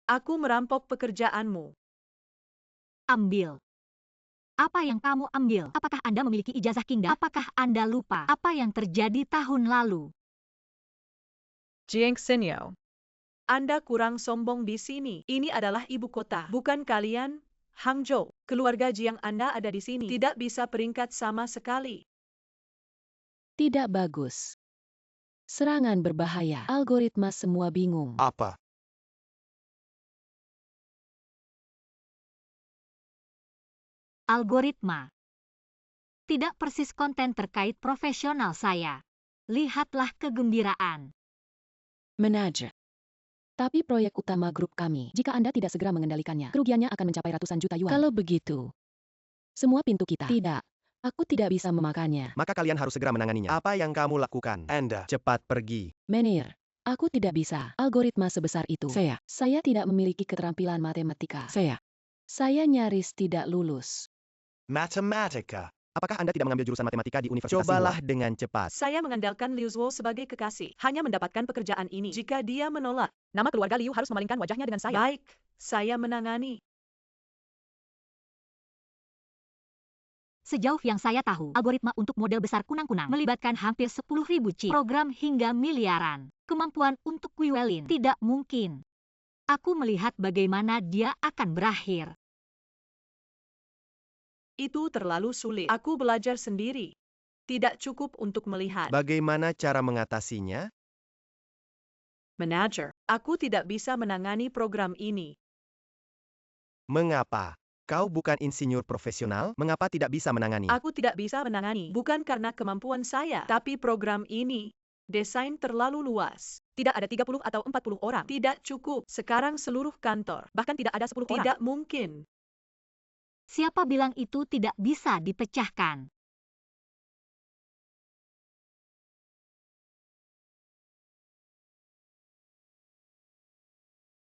Aku merampok pekerjaanmu.
Ambil. Apa yang kamu ambil? Apakah Anda memiliki ijazah Kingda? Apakah Anda lupa apa yang terjadi tahun lalu?
Jiang Xinyao. Anda kurang sombong di sini. Ini adalah ibu kota. Bukan kalian, Hangzhou. Keluarga Jiang Anda ada di sini. Tidak bisa peringkat sama sekali.
Tidak bagus. Serangan berbahaya. Algoritma semua bingung.
Apa?
Algoritma. tidak persis konten terkait profesional saya. Lihatlah kegembiraan.
Manajer. Tapi proyek utama grup kami, jika Anda tidak segera mengendalikannya, kerugiannya akan mencapai ratusan juta yuan. Kalau begitu, semua pintu kita. Tidak, aku tidak bisa memakannya.
Maka kalian harus segera menanganinya. Apa yang kamu lakukan? Anda, cepat pergi.
Menir, aku tidak bisa. Algoritma sebesar itu. Saya tidak memiliki keterampilan matematika. Saya nyaris tidak lulus.
Matematika. Apakah Anda tidak mengambil jurusan matematika di Universitas Cobalah dengan cepat.
Saya mengandalkan Liu Zuo sebagai kekasih. Hanya mendapatkan pekerjaan ini. Jika dia menolak, nama keluarga Liu harus memalingkan wajahnya dengan saya. Baik, saya menangani.
Sejauh yang saya tahu, algoritma untuk model besar kunang-kunang melibatkan hampir 10.000 chip, program hingga miliaran. Kemampuan untuk Llewellyn tidak mungkin. Aku melihat bagaimana dia akan berakhir.
Itu terlalu sulit. Aku belajar sendiri. Tidak cukup untuk melihat.
Bagaimana cara mengatasinya?
Manager, aku tidak bisa menangani program ini.
Mengapa? Kau bukan insinyur profesional, mengapa tidak bisa menangani?
Aku tidak bisa menangani, bukan karena kemampuan saya, tapi program ini, desain terlalu luas. Tidak ada 30 atau 40 orang. Tidak cukup. Sekarang seluruh kantor, bahkan tidak ada 10 orang. Tidak mungkin.
Siapa bilang itu tidak bisa dipecahkan?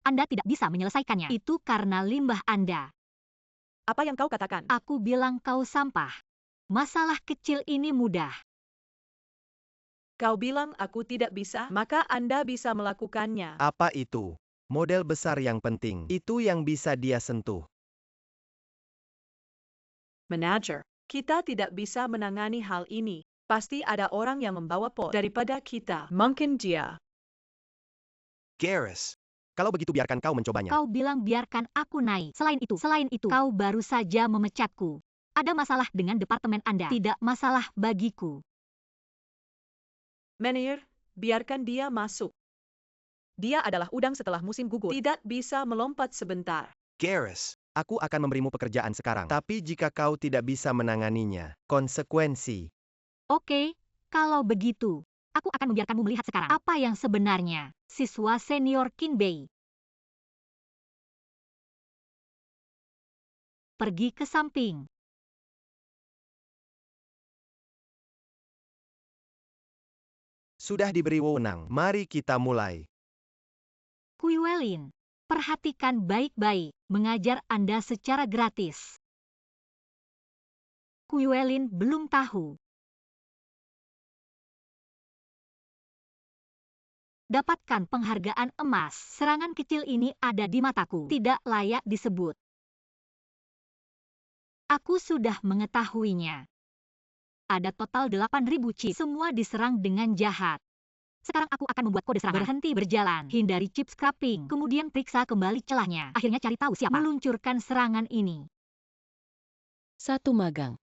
Anda tidak bisa menyelesaikannya. Itu karena limbah Anda.
Apa yang kau katakan?
Aku bilang kau sampah. Masalah kecil ini mudah.
Kau bilang aku tidak bisa, maka Anda bisa melakukannya.
Apa itu? Model besar yang penting. Itu yang bisa dia sentuh.
Manager, kita tidak bisa menangani hal ini. Pasti ada orang yang membawa pot daripada kita. Mungkin dia.
Garrus. Kalau begitu biarkan kau mencobanya.
Kau bilang biarkan aku naik. Selain itu, kau baru saja memecatku. Ada masalah dengan departemen Anda. Tidak masalah bagiku.
Menir, biarkan dia masuk. Dia adalah udang setelah musim gugur. Tidak bisa melompat sebentar.
Garrus. Aku akan memberimu pekerjaan sekarang. Tapi jika kau tidak bisa menanganinya, konsekuensi.
Oke, kalau begitu, aku akan membiarkanmu melihat sekarang apa yang sebenarnya. Siswa senior Kinbei. Pergi ke samping.
Sudah diberi wewenang, mari kita mulai.
Llewellyn, perhatikan baik-baik, mengajar Anda secara gratis. Llewellyn belum tahu. Dapatkan penghargaan emas. Serangan kecil ini ada di mataku. Tidak layak disebut. Aku sudah mengetahuinya. Ada total 8.000 chip. Semua diserang dengan jahat. Sekarang aku akan membuat kode serangan. Berhenti berjalan. Hindari chip scrapping. Kemudian periksa kembali celahnya. Akhirnya cari tahu siapa meluncurkan serangan ini.
1 magang.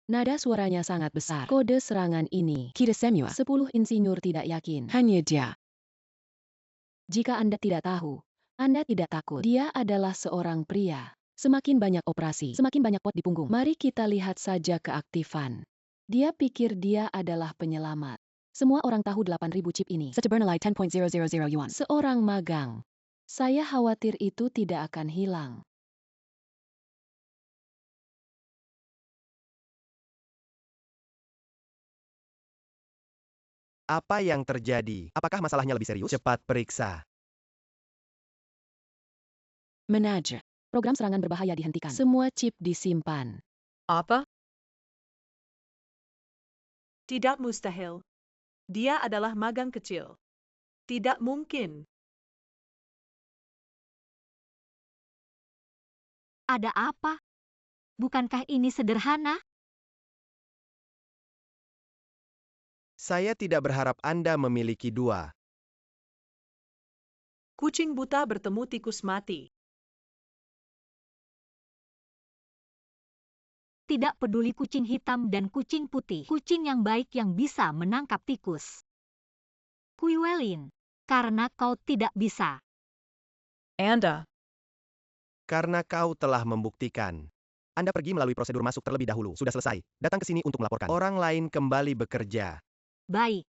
Nada suaranya sangat besar. Kode serangan ini. Kira Semua. 10 insinyur tidak yakin. Hanya dia. Jika Anda tidak tahu, Anda tidak takut. Dia adalah seorang pria. Semakin banyak operasi, semakin banyak pot di punggung. Mari kita lihat saja keaktifan. Dia pikir dia adalah penyelamat. Semua orang tahu 8.000 chip ini. Such a Bernalai 10.000 yuan. Seorang magang. Saya khawatir itu tidak akan hilang.
Apa yang terjadi? Apakah masalahnya lebih serius? Cepat periksa.
Manajer. Program serangan berbahaya dihentikan. Semua chip disimpan.
Apa? Tidak mustahil. Dia adalah magang kecil. Tidak mungkin.
Ada apa? Bukankah ini sederhana?
Saya tidak berharap Anda memiliki 2.
Kucing buta bertemu tikus mati.
Tidak peduli kucing hitam dan kucing putih. Kucing yang baik yang bisa menangkap tikus. Llewellyn, karena kau tidak bisa.
Anda.
Karena kau telah membuktikan. Anda pergi melalui prosedur masuk terlebih dahulu. Sudah selesai. Datang ke sini untuk melaporkan. Orang lain kembali bekerja.
Baik.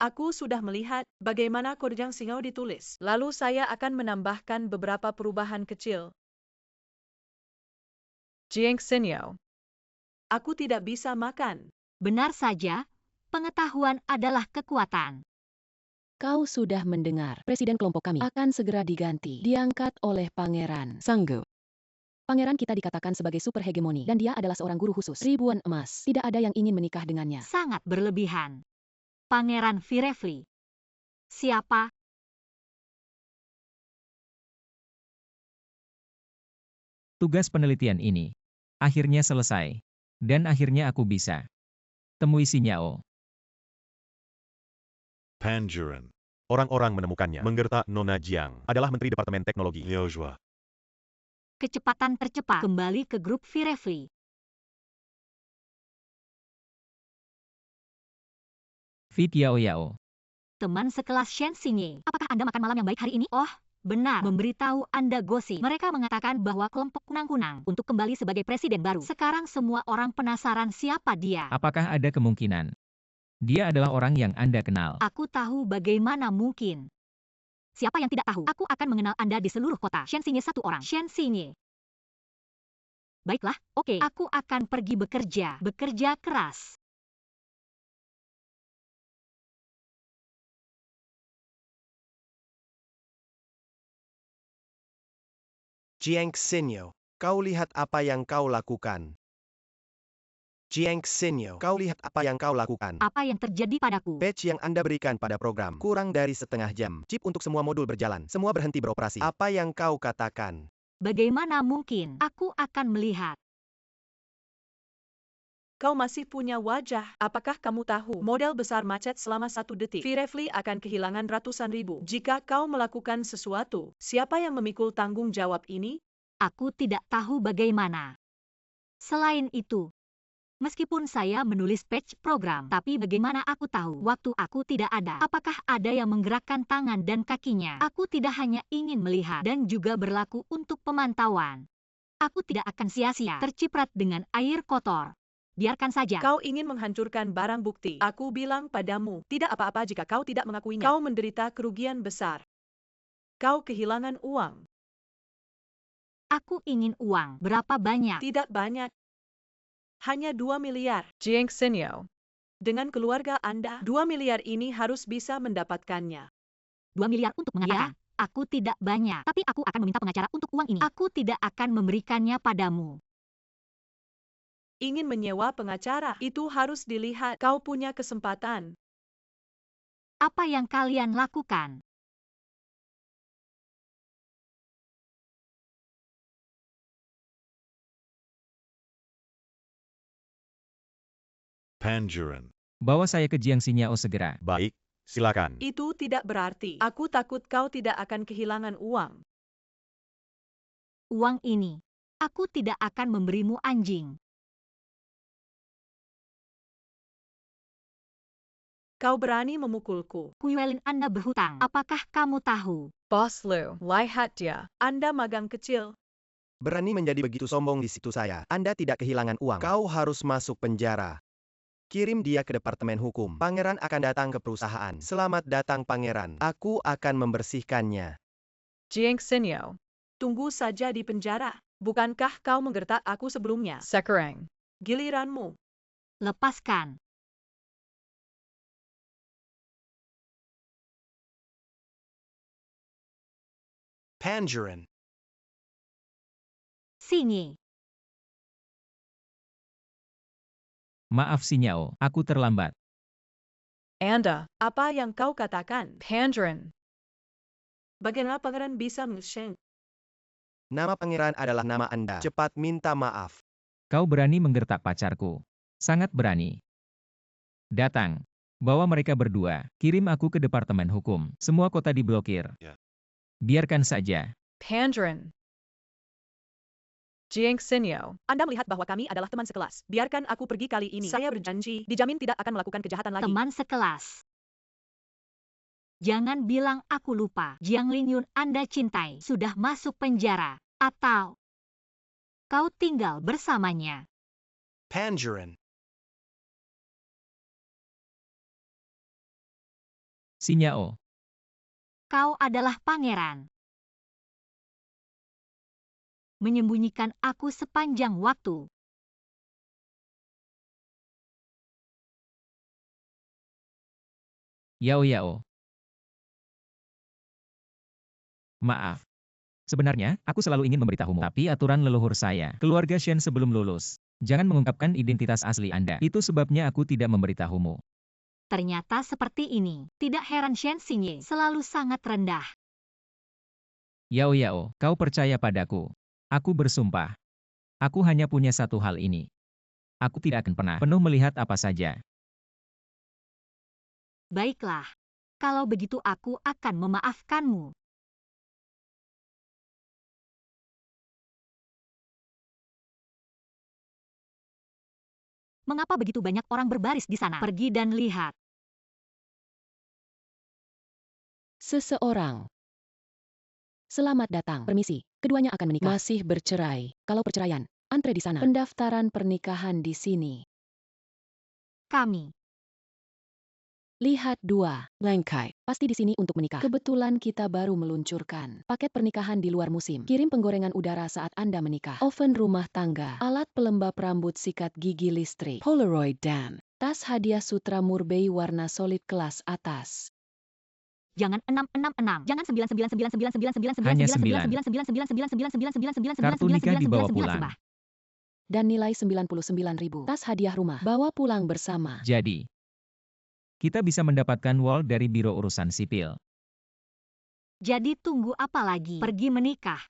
Aku sudah melihat bagaimana kode Jiang Xinyo ditulis. Lalu saya akan menambahkan beberapa perubahan kecil. Jiang Xinyo. Aku tidak bisa makan.
Benar saja, pengetahuan adalah kekuatan.
Kau sudah mendengar, Presiden kelompok kami akan segera diganti, diangkat oleh Pangeran Sanggu. Pangeran kita dikatakan sebagai super hegemoni, dan dia adalah seorang guru khusus. Ribuan emas, tidak ada yang ingin menikah dengannya.
Sangat berlebihan. Pangeran Firefly. Siapa?
Tugas penelitian ini akhirnya selesai. Dan akhirnya aku bisa temui Xinyao.
Pangeran. Orang-orang menemukannya. Menggertak Nona Jiang adalah Menteri Departemen Teknologi. Liu Zhua.
Kecepatan tercepat kembali ke grup Firefly.
Fit Yao Yao.
Teman sekelas Shen Xinye. Apakah Anda makan malam yang baik hari ini? Oh, benar. Memberitahu Anda gosip. Mereka mengatakan bahwa kelompok kunang-kunang untuk kembali sebagai presiden baru. Sekarang semua orang penasaran siapa dia.
Apakah ada kemungkinan dia adalah orang yang Anda kenal?
Aku tahu bagaimana mungkin. Siapa yang tidak tahu? Aku akan mengenal Anda di seluruh kota. Shen Xinye satu orang. Shen Xinye. Baiklah, oke. Aku akan pergi bekerja. Bekerja keras.
Jiang Xinyo, kau lihat apa yang kau lakukan. Jiang Xinyo, kau lihat apa yang kau lakukan.
Apa yang terjadi padaku?
Patch yang Anda berikan pada program kurang dari setengah jam. Chip untuk semua modul berjalan. Semua berhenti beroperasi. Apa yang kau katakan?
Bagaimana mungkin? Aku akan melihat.
Kau masih punya wajah. Apakah kamu tahu model besar macet selama 1 detik? Firefly akan kehilangan ratusan ribu. Jika kau melakukan sesuatu, siapa yang memikul tanggung jawab ini?
Aku tidak tahu bagaimana. Selain itu, meskipun saya menulis patch program, tapi bagaimana aku tahu waktu aku tidak ada? Apakah ada yang menggerakkan tangan dan kakinya? Aku tidak hanya ingin melihat dan juga berlaku untuk pemantauan. Aku tidak akan sia-sia terciprat dengan air kotor. Biarkan saja.
Kau ingin menghancurkan barang bukti. Aku bilang padamu, tidak apa-apa jika kau tidak mengakuinya. Kau menderita kerugian besar. Kau kehilangan uang.
Aku ingin uang. Berapa banyak?
Tidak banyak. Hanya 2 miliar. Jiang Xinyo. Dengan keluarga Anda, 2 miliar ini harus bisa mendapatkannya.
2 miliar untuk mengatakan, aku tidak banyak. Tapi aku akan meminta pengacara untuk uang ini. Aku tidak akan memberikannya padamu.
Ingin menyewa pengacara, itu harus dilihat. Kau punya kesempatan.
Apa yang kalian lakukan?
Pangeran.
Bawa saya ke Jiang Xinyao segera.
Baik, silakan.
Itu tidak berarti. Aku takut kau tidak akan kehilangan uang.
Uang ini. Aku tidak akan memberimu anjing.
Kau berani memukulku.
Kuilin Anda berhutang. Apakah kamu tahu?
Boss Liu, lihat dia. Anda magang kecil.
Berani menjadi begitu sombong di situ saya. Anda tidak kehilangan uang. Kau harus masuk penjara. Kirim dia ke Departemen Hukum. Pangeran akan datang ke perusahaan. Selamat datang Pangeran. Aku akan membersihkannya.
Jiang Xinyo. Tunggu saja di penjara. Bukankah kau menggertak aku sebelumnya? Sekarang. Giliranmu.
Lepaskan.
Pangeran.
Xinye.
Maaf Xinyao, aku terlambat.
Anda, apa yang kau katakan? Pangeran. Bagaimana pangeran bisa meng-Sheng?
Nama pangeran adalah nama Anda. Cepat minta maaf.
Kau berani menggertak pacarku. Sangat berani. Datang. Bawa mereka berdua. Kirim aku ke Departemen Hukum. Semua kota diblokir.
Ya.
Biarkan saja.
Pangeran. Jiang Xinyo, Anda melihat bahwa kami adalah teman sekelas. Biarkan aku pergi kali ini. Saya berjanji, dijamin tidak akan melakukan kejahatan lagi.
Teman sekelas. Jangan bilang aku lupa. Jiang Lingyun Anda cintai sudah masuk penjara. Atau kau tinggal bersamanya.
Pangeran.
Xinyao,
Kau adalah pangeran. Menyembunyikan aku sepanjang waktu.
Yao Yao. Maaf. Sebenarnya, aku selalu ingin memberitahumu, tapi aturan leluhur saya, keluarga Shen sebelum lulus. Jangan mengungkapkan identitas asli Anda. Itu sebabnya aku tidak memberitahumu.
Ternyata seperti ini. Tidak heran Shen Xinye selalu sangat rendah.
Yao Yao, kau percaya padaku. Aku bersumpah. Aku hanya punya satu hal ini. Aku tidak akan pernah penuh melihat apa saja.
Baiklah. Kalau begitu aku akan memaafkanmu. Mengapa begitu banyak orang berbaris di sana? Pergi dan lihat.
Seseorang. Selamat datang. Permisi, keduanya akan menikah. Masih bercerai. Kalau perceraian, antre di sana. Pendaftaran pernikahan di sini.
Kami.
Lihat 2. Lengkai. Pasti di sini untuk menikah. Kebetulan kita baru meluncurkan paket pernikahan di luar musim. Kirim penggorengan udara saat Anda menikah. Oven rumah tangga. Alat pelembab rambut sikat gigi listrik. Polaroid dan tas hadiah Sutra Murbei warna solid kelas atas.
Jangan 666. Jangan 999999999999999999999999999999999999999999999999999999999999999999999999999999999999999999999999999999999999999999999999999999999999999999999999999999999999999999999999999999999999999999999999999999999999999999999999999999999999999999999999999.
Kartu nikah di bawah pulang.
Dan nilai 99.000. Tas hadiah rumah. Bawa pulang bersama.
Jadi, kita bisa mendapatkan wall dari Biro Urusan Sipil.
Jadi tunggu apa lagi? Pergi menikah.